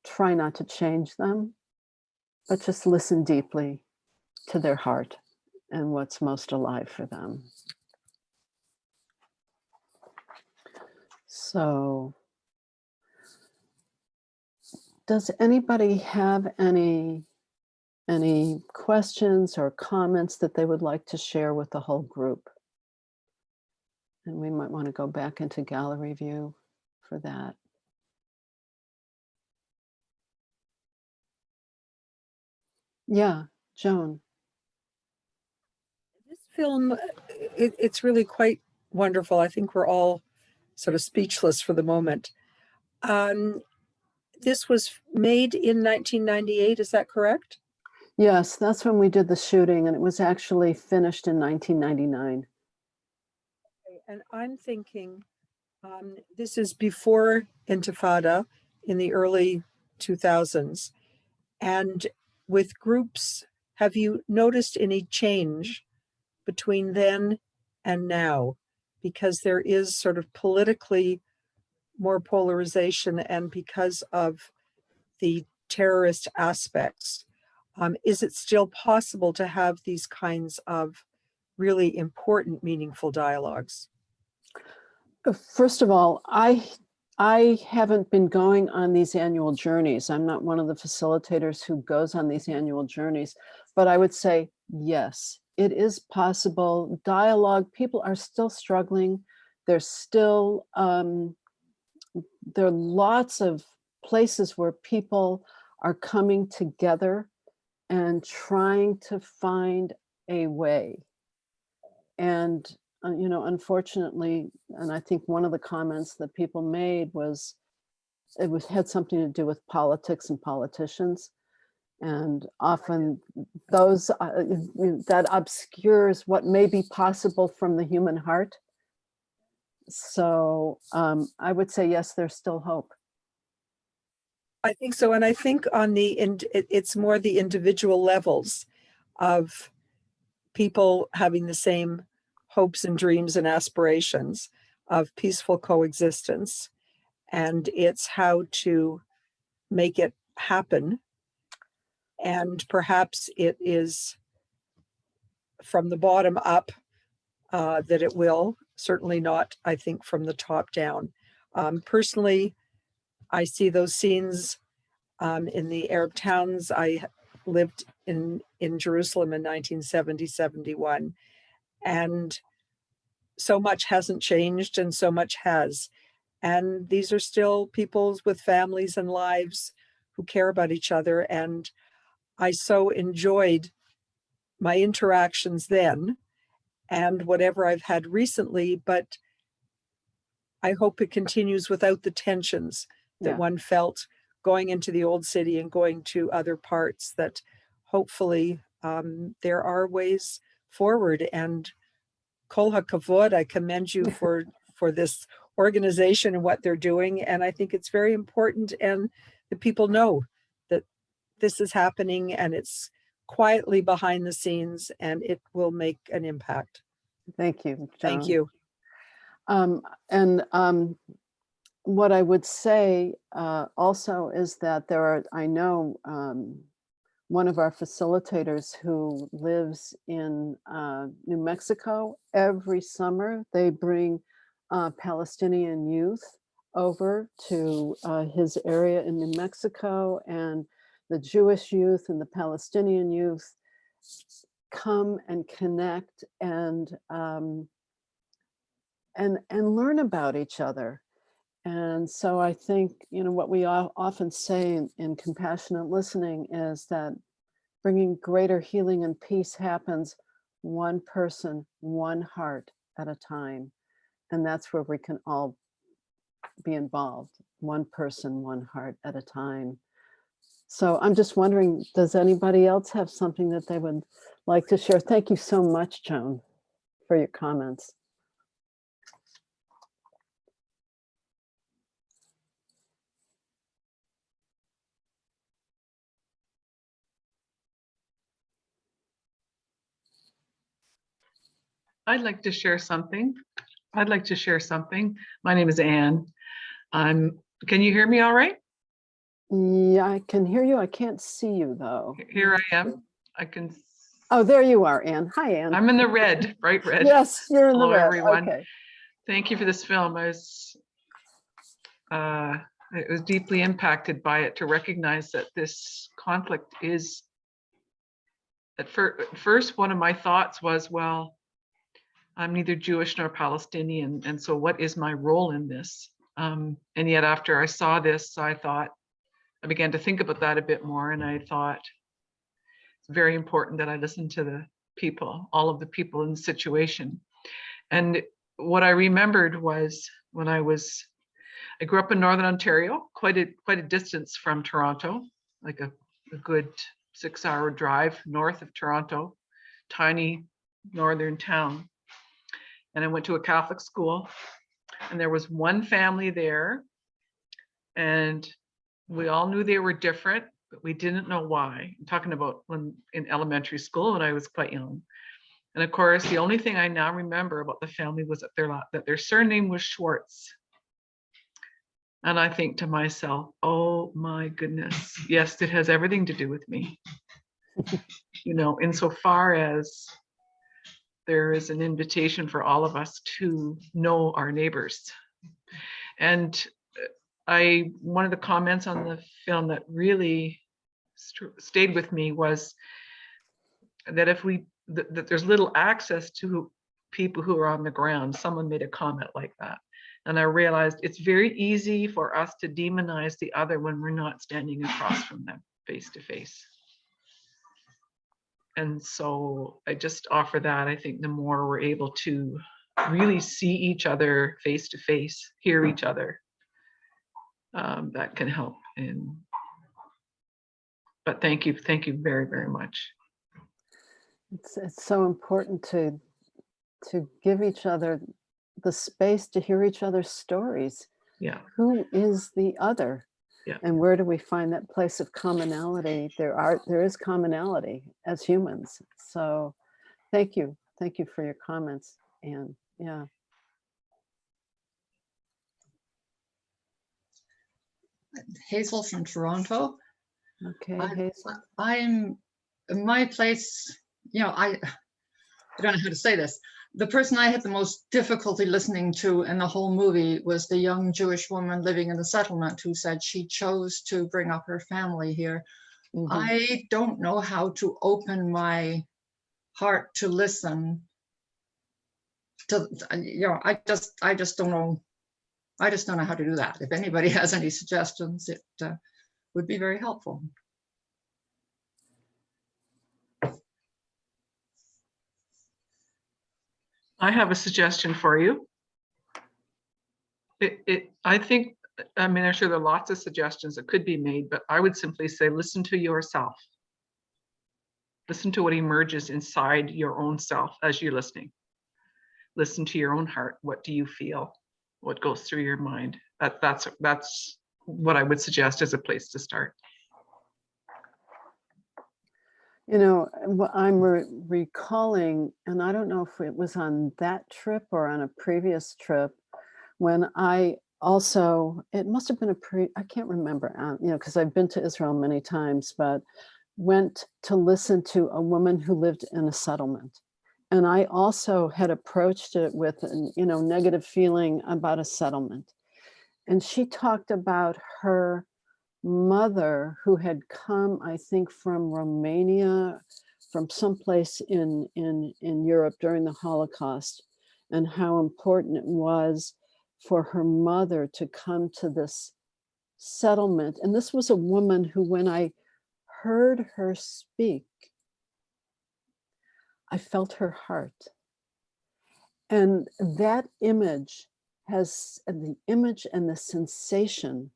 Try not to change them, but just listen deeply to their heart and what's most alive for them. So, does anybody have any questions or comments that they would like to share with the whole group? And we might want to go back into gallery view for that. Yeah, Joan. This film, it's really quite wonderful. I think we're all sort of speechless for the moment. This was made in 1998, is that correct? Yes, that's when we did the shooting, and it was actually finished in 1999. Okay, and I'm thinking this is before Intifada in the early 2000s. And with groups, have you noticed any change between then and now? Because there is sort of politically more polarization, and because of the terrorist aspects, is it still possible to have these kinds of really important, meaningful dialogues? First of all, I haven't been going on these annual journeys. I'm not one of the facilitators who goes on these annual journeys, but I would say, yes, it is possible. Dialogue, people are still struggling. There's still, there are lots of places where people are coming together and trying to find a way. And unfortunately, and I think one of the comments that people made was, had something to do with politics and politicians. And often those, that obscures what may be possible from the human heart. So I would say, yes, there's still hope. I think so. And I think on it's more the individual levels of people having the same hopes and dreams and aspirations of peaceful coexistence. And it's how to make it happen. And perhaps it is from the bottom up that it will, certainly not, I think, from the top down. Personally, I see those scenes in the Arab towns. I lived in Jerusalem in 1970-71, and so much hasn't changed and so much has. And these are still people with families and lives who care about each other. And I so enjoyed my interactions then and whatever I've had recently, but I hope it continues without the tensions that one felt going into the old city and going to other parts, that hopefully there are ways forward. And kol hakavod, I commend you for this organization and what they're doing. And I think it's very important, and the people know that this is happening and it's quietly behind the scenes and it will make an impact. Thank you, Joan. Thank you. What I would say also is that there are, I know one of our facilitators who lives in New Mexico. Every summer they bring Palestinian youth over to his area in New Mexico, and the Jewish youth and the Palestinian youth come and connect and learn about each other. And so I think, you know, what we often say in compassionate listening is that bringing greater healing and peace happens one person, one heart at a time. And that's where we can all be involved, one person, one heart at a time. So I'm just wondering, does anybody else have something that they would like to share? Thank you so much, Joan, for your comments. I'd like to share something. My name is Anne. Can you hear me all right? Yeah, I can hear you. I can't see you though. Here I am. I can. Oh, there you are, Anne. Hi, Anne. I'm in the red, bright red. Yes, you're in Hello, the red. everyone. Okay. Thank you for this film. I was deeply impacted by it, to recognize that this conflict is, at first, one of my thoughts was, well, I'm neither Jewish nor Palestinian, and so what is my role in this? And yet after I saw this, I began to think about that a bit more, and I thought it's very important that I listen to the people, all of the people in the situation. And what I remembered was when I grew up in Northern Ontario, quite a distance from Toronto, like a good 6-hour drive north of Toronto, tiny northern town. And I went to a Catholic school, and there was one family there, and we all knew they were different, but we didn't know why. I'm talking about when in elementary school when I was quite young. And of course, the only thing I now remember about the family was that their surname was Schwartz. And I think to myself, oh my goodness, yes, it has everything to do with me. You know, insofar as there is an invitation for all of us to know our neighbors. And one of the comments on the film that really stayed with me was that that there's little access to people who are on the ground. Someone made a comment like that. And I realized it's very easy for us to demonize the other when we're not standing across from them face to face. And so I just offer that. I think the more we're able to really see each other face to face, hear each other, that can help. But thank you very, very much. It's so important to give each other the space to hear each other's stories. Yeah. Who is the other? Yeah. And where do we find that place of commonality? There is commonality as humans. So thank you for your comments. Anne. Yeah. Hazel from Toronto. Okay, Hazel. I'm in my place, I don't know how to say this. The person I had the most difficulty listening to in the whole movie was the young Jewish woman living in the settlement who said she chose to bring up her family here. Mm-hmm. I don't know how to open my heart to listen to, I just don't know. I just don't know how to do that. If anybody has any suggestions, it would be very helpful. I have a suggestion for you. I'm sure there are lots of suggestions that could be made, but I would simply say, listen to yourself. Listen to what emerges inside your own self as you're listening. Listen to your own heart. What do you feel? What goes through your mind? That's what I would suggest as a place to start. I'm recalling, and I don't know if it was on that trip or on a previous trip, when I also, it must have been I can't remember, because I've been to Israel many times, but went to listen to a woman who lived in a settlement. And I also had approached it with, negative feeling about a settlement. And she talked about her mother who had come, I think, from Romania, from someplace in Europe during the Holocaust, and how important it was for her mother to come to this settlement. And this was a woman who, when I heard her speak, I felt her heart. And that image has the image and the sensation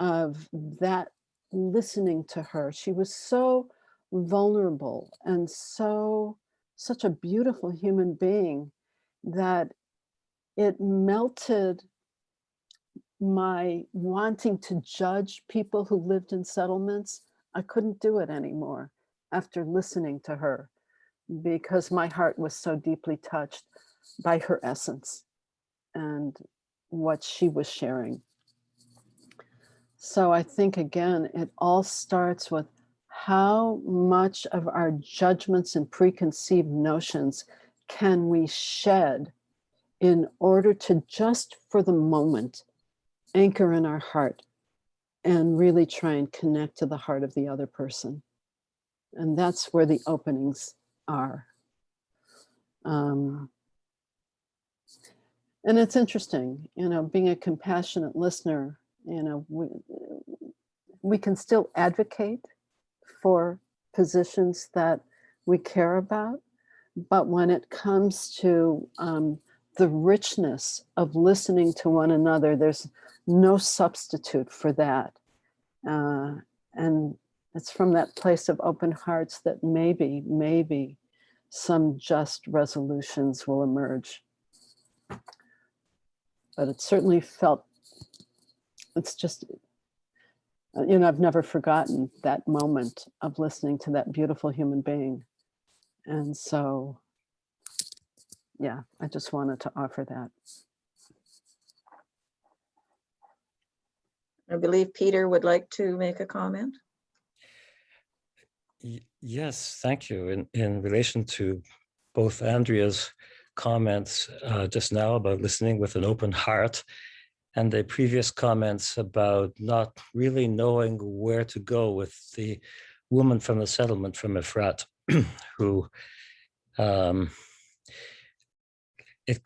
of that listening to her. She was so vulnerable and such a beautiful human being that it melted my wanting to judge people who lived in settlements. I couldn't do it anymore after listening to her, because my heart was so deeply touched by her essence and what she was sharing. So I think, again, it all starts with how much of our judgments and preconceived notions can we shed in order to, just for the moment, anchor in our heart and really try and connect to the heart of the other person. And that's where the openings are. And it's interesting, being a compassionate listener, we can still advocate for positions that we care about, but when it comes to the richness of listening to one another, there's no substitute for that. And it's from that place of open hearts that maybe some just resolutions will emerge. But it certainly felt, it's just, I've never forgotten that moment of listening to that beautiful human being. And so, yeah, I just wanted to offer that. I believe Peter would like to make a comment. Yes, thank you. In relation to both Andrea's comments just now about listening with an open heart, and the previous comments about not really knowing where to go with the woman from the settlement from Efrat, who it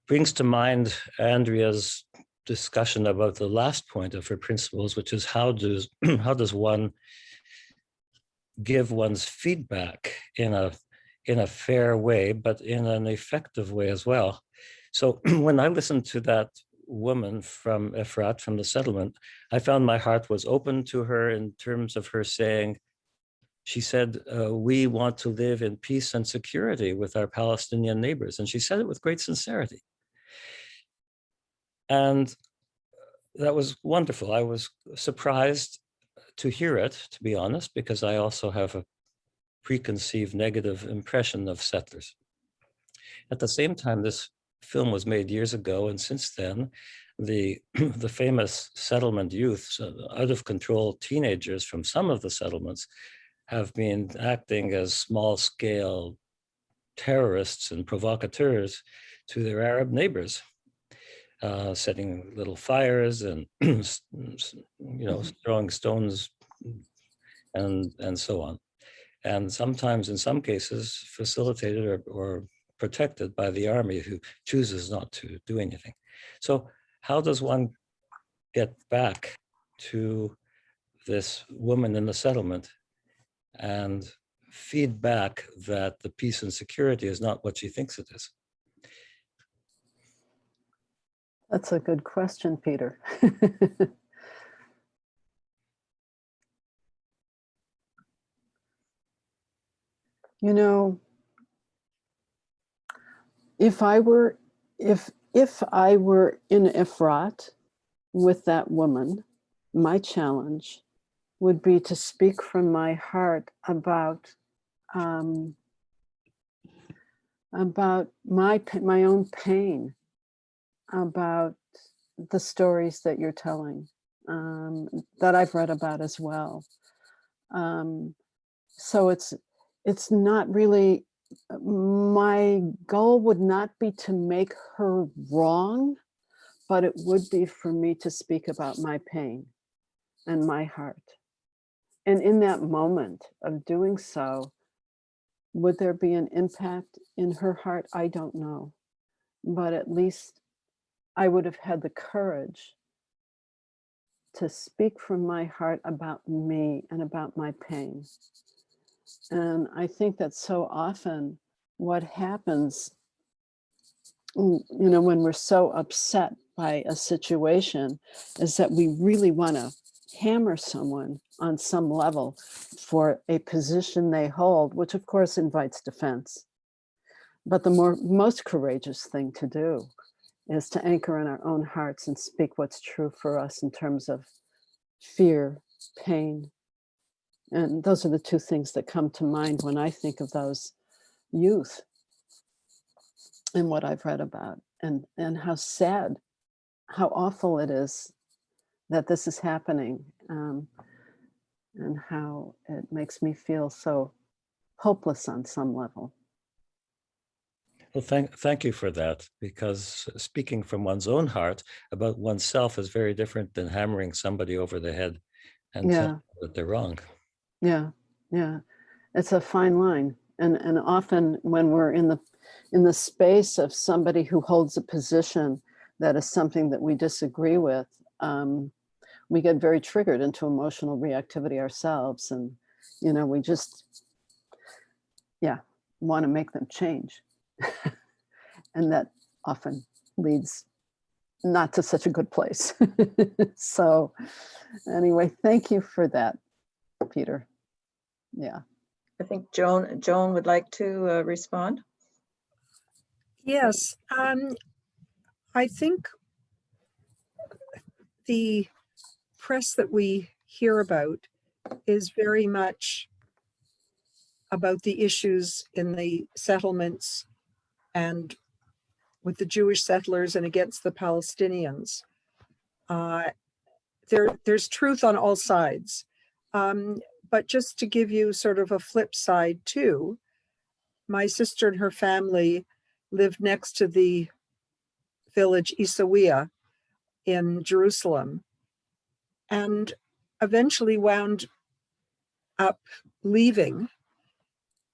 brings to mind Andrea's discussion about the last point of her principles, which is how does one give one's feedback in a fair way, but in an effective way as well. So when I listened to that woman from Efrat, from the settlement, I found my heart was open to her in terms of her saying, she said, we want to live in peace and security with our Palestinian neighbors. And she said it with great sincerity. And that was wonderful. I was surprised to hear it, to be honest, because I also have a preconceived negative impression of settlers. At the same time, this film was made years ago, and since then, the famous settlement youth, out of control teenagers from some of the settlements, have been acting as small-scale terrorists and provocateurs to their Arab neighbors, setting little fires and throwing stones and so on, and sometimes in some cases facilitated or protected by the army, who chooses not to do anything. So how does one get back to this woman in the settlement and feed back that the peace and security is not what she thinks it is? That's a good question, Peter. You know, if I were in Efrat with that woman, my challenge would be to speak from my heart about my own pain, about the stories that you're telling, that I've read about as well. So it's not really, my goal would not be to make her wrong, but it would be for me to speak about my pain and my heart. And in that moment of doing so, would there be an impact in her heart? I don't know. But at least I would have had the courage to speak from my heart about me and about my pain. And I think that so often what happens, when we're so upset by a situation, is that we really want to hammer someone on some level for a position they hold, which of course invites defense. But the most courageous thing to do is to anchor in our own hearts and speak what's true for us in terms of fear, pain. And those are the two things that come to mind when I think of those youth and what I've read about, and how sad, how awful it is that this is happening, and how it makes me feel so hopeless on some level. Well, thank you for that, because speaking from one's own heart about oneself is very different than hammering somebody over the head and telling them that they're wrong. Yeah, it's a fine line, and often when we're in the space of somebody who holds a position that is something that we disagree with, we get very triggered into emotional reactivity ourselves, and we just want to make them change. And that often leads not to such a good place. So anyway, thank you for that, Peter. Yeah. I think Joan would like to respond. Yes, I think the press that we hear about is very much about the issues in the settlements and with the Jewish settlers and against the Palestinians. There's truth on all sides. But just to give you sort of a flip side too, my sister and her family lived next to the village Isawiya in Jerusalem, and eventually wound up leaving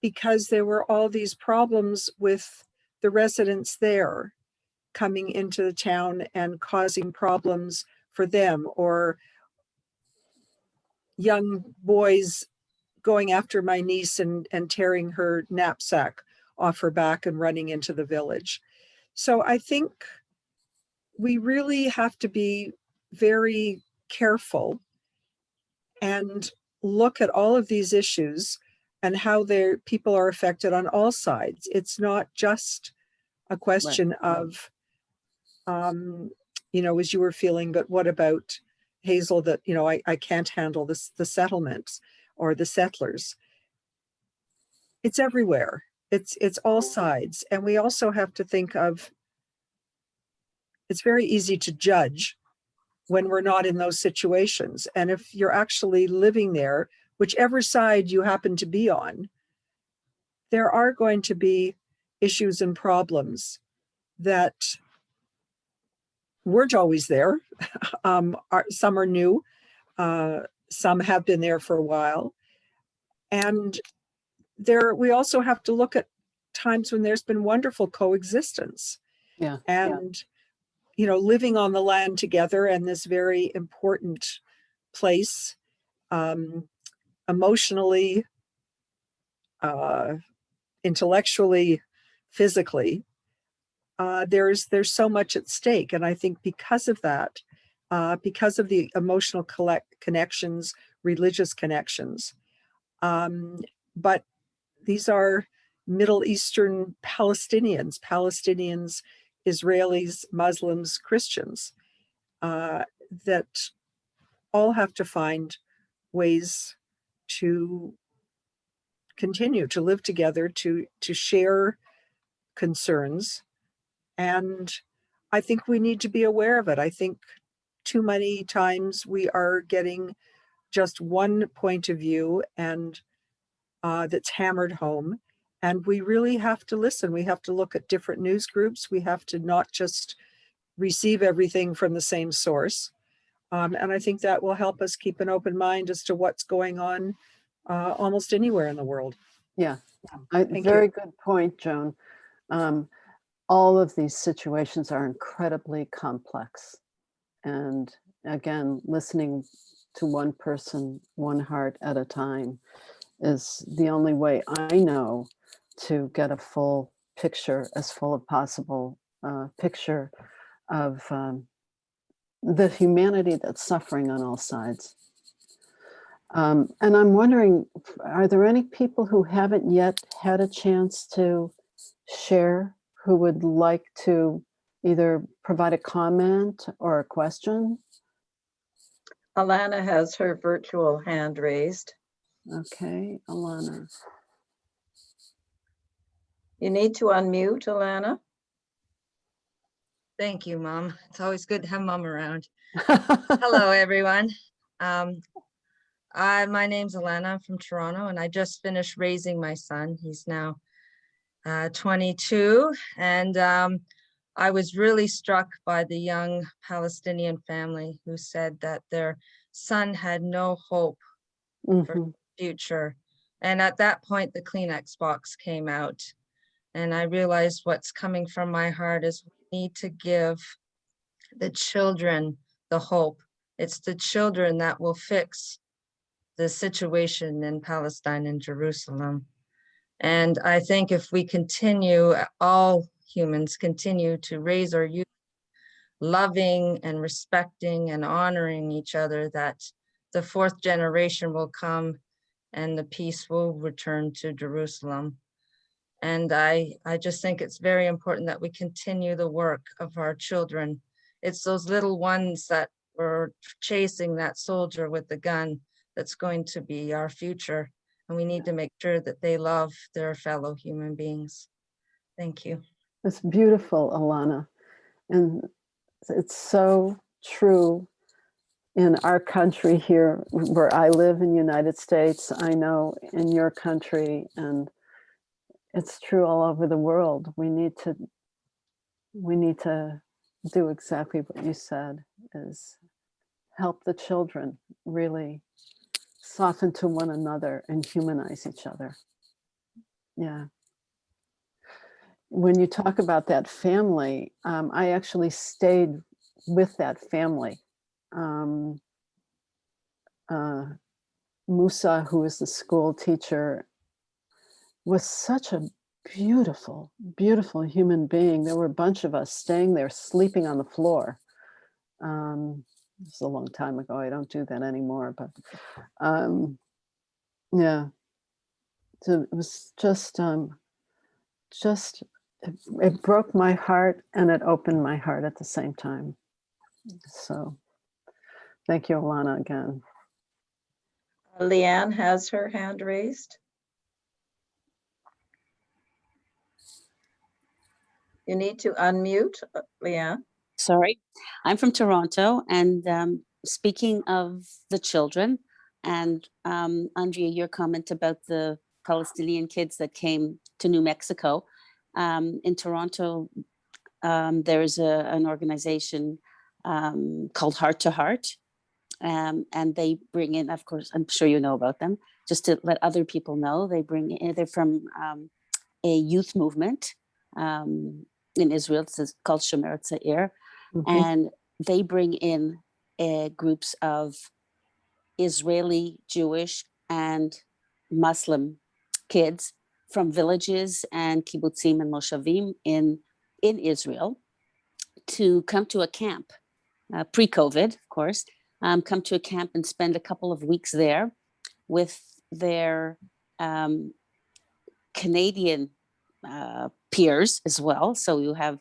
because there were all these problems with the residents there coming into the town and causing problems for them, or young boys going after my niece and tearing her knapsack off her back and running into the village. So I think we really have to be very careful and look at all of these issues and how people are affected on all sides. It's not just a question of, as you were feeling, but what about Hazel, that, I can't handle the settlements or the settlers. It's everywhere. it's all sides. And we also have to think of, it's very easy to judge when we're not in those situations. And if you're actually living there, whichever side you happen to be on, there are going to be issues and problems that weren't always there. Some are new, some have been there for a while. And we also have to look at times when there's been wonderful coexistence. Yeah. And, you know, living on the land together in this very important place, emotionally, intellectually, physically, there's so much at stake. And I think because of that, because of the emotional connections, religious connections, but these are Middle Eastern Palestinians, Israelis, Muslims, Christians, that all have to find ways to continue to live together, to share concerns. And I think we need to be aware of it. I think too many times we are getting just one point of view, and that's hammered home. And we really have to listen. We have to look at different news groups. We have to not just receive everything from the same source. And I think that will help us keep an open mind as to what's going on almost anywhere in the world. Yeah, Thank very you. good point, Joan. All of these situations are incredibly complex. And again, listening to one person, one heart at a time is the only way I know to get a full picture, as full as possible, picture of the humanity that's suffering on all sides. And I'm wondering, are there any people who haven't yet had a chance to share, who would like to either provide a comment or a question? Alana has her virtual hand raised. Okay, Alana. You need to unmute, Alana. Thank you, Mom. It's always good to have Mom around. Hello, everyone. My name's Alana. I'm from Toronto, and I just finished raising my son. He's now 22, and I was really struck by the young Palestinian family who said that their son had no hope for the future. And at that point, the Kleenex box came out, and I realized what's coming from my heart is we need to give the children the hope. It's the children that will fix the situation in Palestine and Jerusalem. And I think if we continue, all humans continue to raise our youth loving and respecting and honoring each other, that the fourth generation will come and the peace will return to Jerusalem. And I just think it's very important that we continue the work of our children. It's those little ones that were chasing that soldier with the gun that's going to be our future. And we need to make sure that they love their fellow human beings. Thank you. It's beautiful, Alana. And it's so true in our country here, where I live in the United States. I know in your country, and it's true all over the world. We need to do exactly what you said, is help the children really soften to one another and humanize each other. Yeah. When you talk about that family, I actually stayed with that family. Musa, who is the school teacher, was such a beautiful, beautiful human being. There were a bunch of us staying there, sleeping on the floor. It was a long time ago. I don't do that anymore, but yeah. So it was just it broke my heart and it opened my heart at the same time. So thank you, Alana, again. Leanne has her hand raised. You need to unmute, Leah. Sorry, I'm from Toronto, and speaking of the children, and Andrea, your comment about the Palestinian kids that came to New Mexico. In Toronto, there's an organization called Heart to Heart, and they bring in, of course, I'm sure you know about them, just to let other people know, they bring in, they're from a youth movement in Israel. It's called Shomer Tzair, and they bring in groups of Israeli, Jewish, and Muslim kids from villages and kibbutzim and moshavim in Israel to come to a camp, pre-COVID, of course, come to a camp and spend a couple of weeks there with their Canadian peers as well. So you have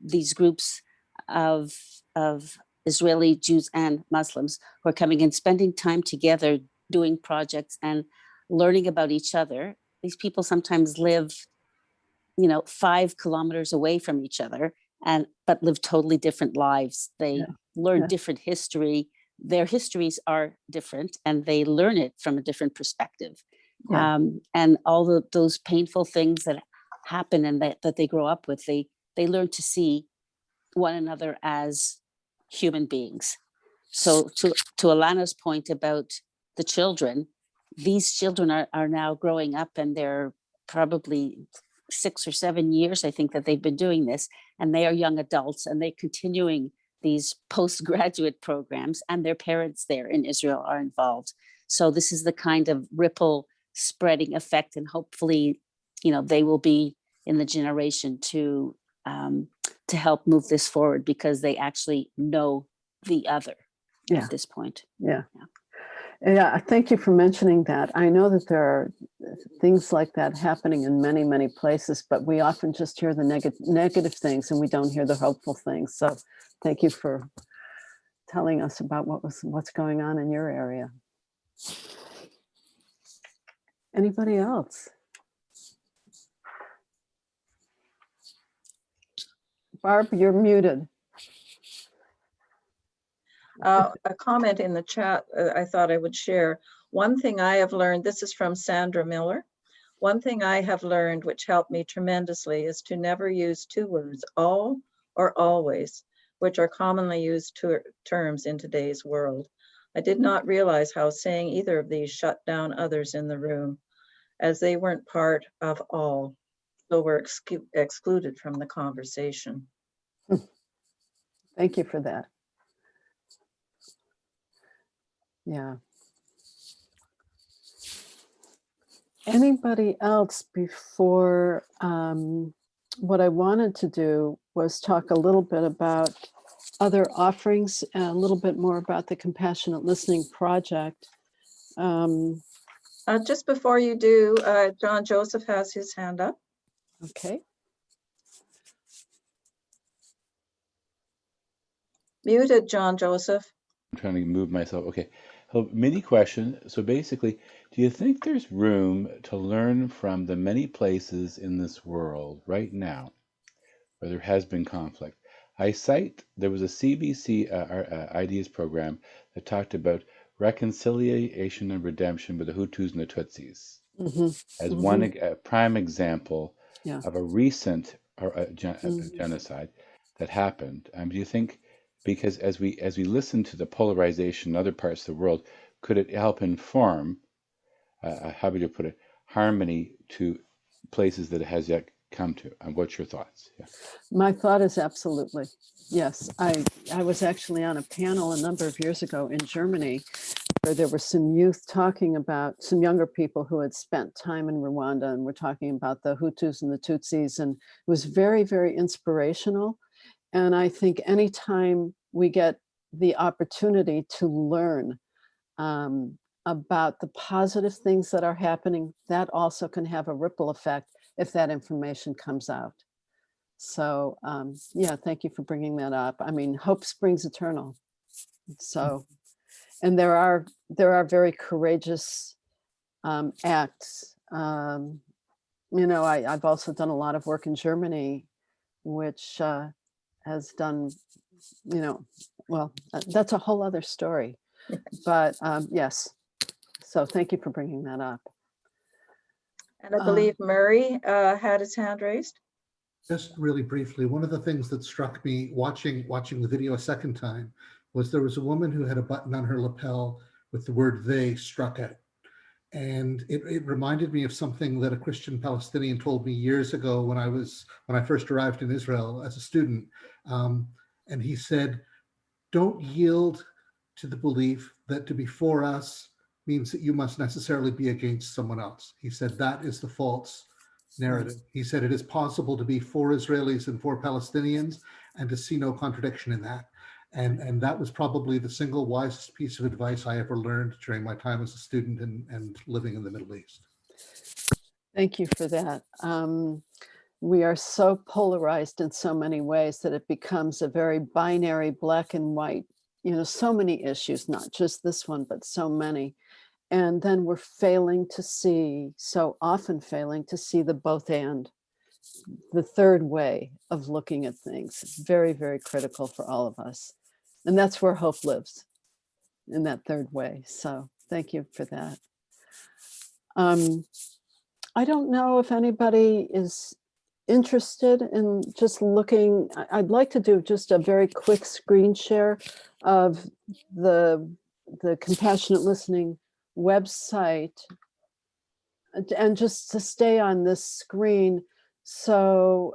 these groups of Israeli Jews and Muslims who are coming and spending time together, doing projects and learning about each other. These people sometimes live, 5 kilometers away from each other, but live totally different lives. They learn different history. Their histories are different, and they learn it from a different perspective. And all those painful things that happen and that they grow up with, they learn to see one another as human beings. So to Alana's point about the children, these children are now growing up, and they're probably 6 or 7 years, I think, that they've been doing this, and they are young adults, and they're continuing these postgraduate programs, and their parents there in Israel are involved. So this is the kind of ripple spreading effect, and hopefully, they will be in the generation to help move this forward, because they actually know the other at this point. Yeah, thank you for mentioning that. I know that there are things like that happening in many, many places, but we often just hear the negative things, and we don't hear the hopeful things. So thank you for telling us about what's going on in your area. Anybody else? Barb, you're muted. A comment in the chat I thought I would share. One thing I have learned, this is from Sandra Miller. One thing I have learned which helped me tremendously is to never use 2 words, all or always, which are commonly used terms in today's world. I did not realize how saying either of these shut down others in the room, as they weren't part of all, so were excluded from the conversation. Thank you for that. Yeah. Anybody else before? What I wanted to do was talk a little bit about other offerings, and a little bit more about the Compassionate Listening Project. Just before you do, John Joseph has his hand up. Okay. Muted, John Joseph. I'm trying to move myself. Okay. So, mini question. So basically, do you think there's room to learn from the many places in this world right now where there has been conflict? I cite, there was a CBC ideas program that talked about reconciliation and redemption with the Hutus and the Tutsis as one prime example of a recent genocide that happened. Do you think, because as we listen to the polarization in other parts of the world, could it help inform, how would you put it, harmony to places that it has yet come to? And what's your thoughts? Yeah. My thought is absolutely. Yes. I was actually on a panel a number of years ago in Germany, where there were some youth talking about, some younger people who had spent time in Rwanda, and were talking about the Hutus and the Tutsis, and it was very, very inspirational. And I think anytime we get the opportunity to learn about the positive things that are happening, that also can have a ripple effect if that information comes out. So yeah, thank you for bringing that up. I mean, hope springs eternal. So, and there are very courageous acts. I've also done a lot of work in Germany which has done, well, that's a whole other story. But yes, so thank you for bringing that up. And I believe Murray had his hand raised. Just really briefly, one of the things that struck me watching the video a second time was there was a woman who had a button on her lapel with the word "they" struck at. And it reminded me of something that a Christian Palestinian told me years ago when I first arrived in Israel as a student. And he said, don't yield to the belief that to be for us means that you must necessarily be against someone else. He said that is the false narrative. He said it is possible to be for Israelis and for Palestinians and to see no contradiction in that. And that was probably the single wisest piece of advice I ever learned during my time as a student and living in the Middle East. Thank you for that. We are so polarized in so many ways that it becomes a very binary black and white, so many issues, not just this one, but so many. And then we're so often failing to see the both and, the third way of looking at things. Very, very critical for all of us. And that's where hope lives, in that third way. So thank you for that. I don't know if anybody is interested in just looking. I'd like to do just a very quick screen share of the Compassionate Listening website, and just to stay on this screen. So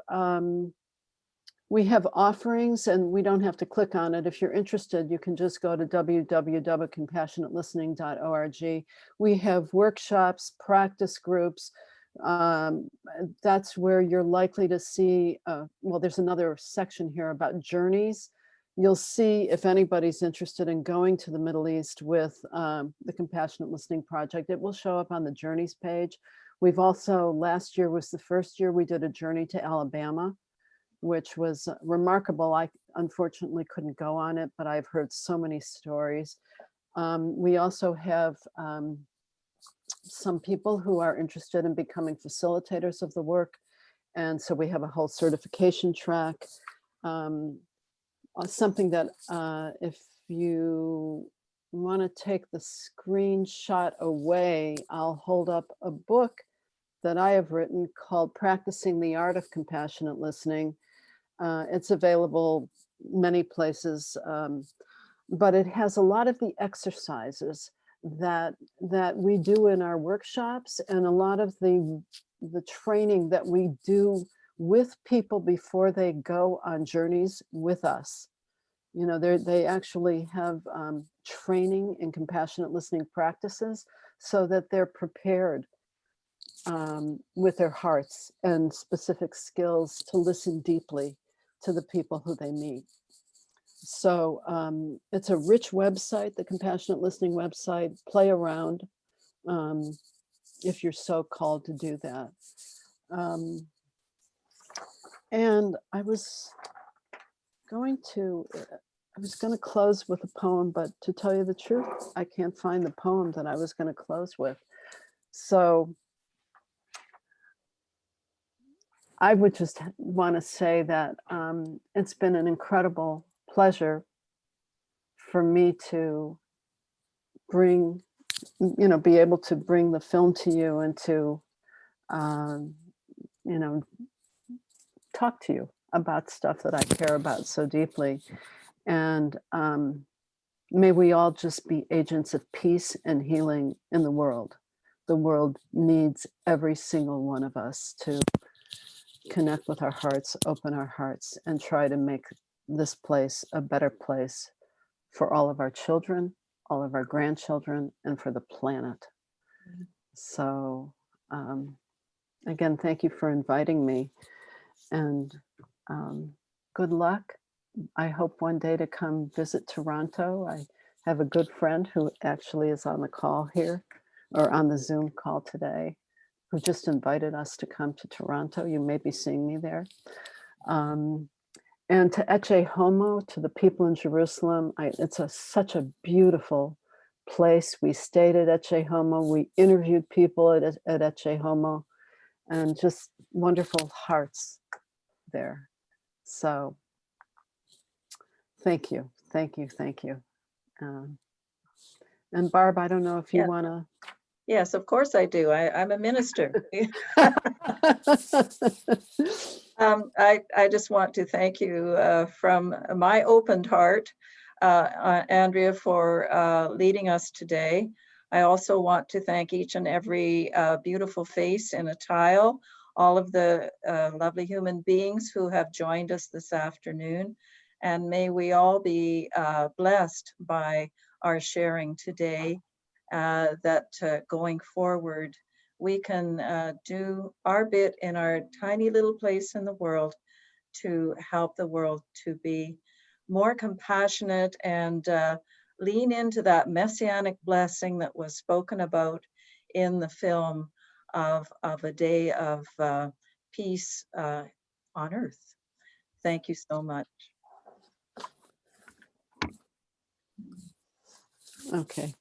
we have offerings, and we don't have to click on it. If you're interested, you can just go to www.compassionatelistening.org. We have workshops, practice groups. That's where you're likely to see, well, there's another section here about journeys. You'll see if anybody's interested in going to the Middle East with the Compassionate Listening Project. It will show up on the journeys page. We've also, last year was the first year we did a journey to Alabama, which was remarkable. I unfortunately couldn't go on it, but I've heard so many stories. We also have some people who are interested in becoming facilitators of the work. And so we have a whole certification track. Something that if you want to take the screenshot away, I'll hold up a book that I have written called Practicing the Art of Compassionate Listening. It's available many places, but it has a lot of the exercises that we do in our workshops, and a lot of the training that we do with people before they go on journeys with us. They actually have training in compassionate listening practices so that they're prepared with their hearts and specific skills to listen deeply to the people who they meet. So it's a rich website, the Compassionate Listening website. Play around if you're so called to do that. And I was going to close with a poem, but to tell you the truth, I can't find the poem that I was going to close with. So I would just want to say that it's been an incredible pleasure for me to bring, be able to bring the film to you and to, talk to you about stuff that I care about so deeply. And may we all just be agents of peace and healing in the world. The world needs every single one of us to connect with our hearts, open our hearts, and try to make this place a better place for all of our children, all of our grandchildren, and for the planet. So again, thank you for inviting me, and good luck. I hope one day to come visit Toronto. I have a good friend who actually is on the call here, or on the Zoom call today, who just invited us to come to Toronto. You may be seeing me there. And to Ecce Homo, to the people in Jerusalem, it's such a beautiful place. We stayed at Ecce Homo. We interviewed people at Ecce Homo, and just wonderful hearts there. So thank you, thank you, thank you. And Barb, I don't know if you want to. Yes, of course I do. I'm a minister. I just want to thank you from my opened heart, Andrea, for leading us today. I also want to thank each and every beautiful face in a tile, all of the lovely human beings who have joined us this afternoon. And may we all be blessed by our sharing today, that going forward, we can do our bit in our tiny little place in the world to help the world to be more compassionate and lean into that messianic blessing that was spoken about in the film of a day of peace on earth. Thank you so much. Okay.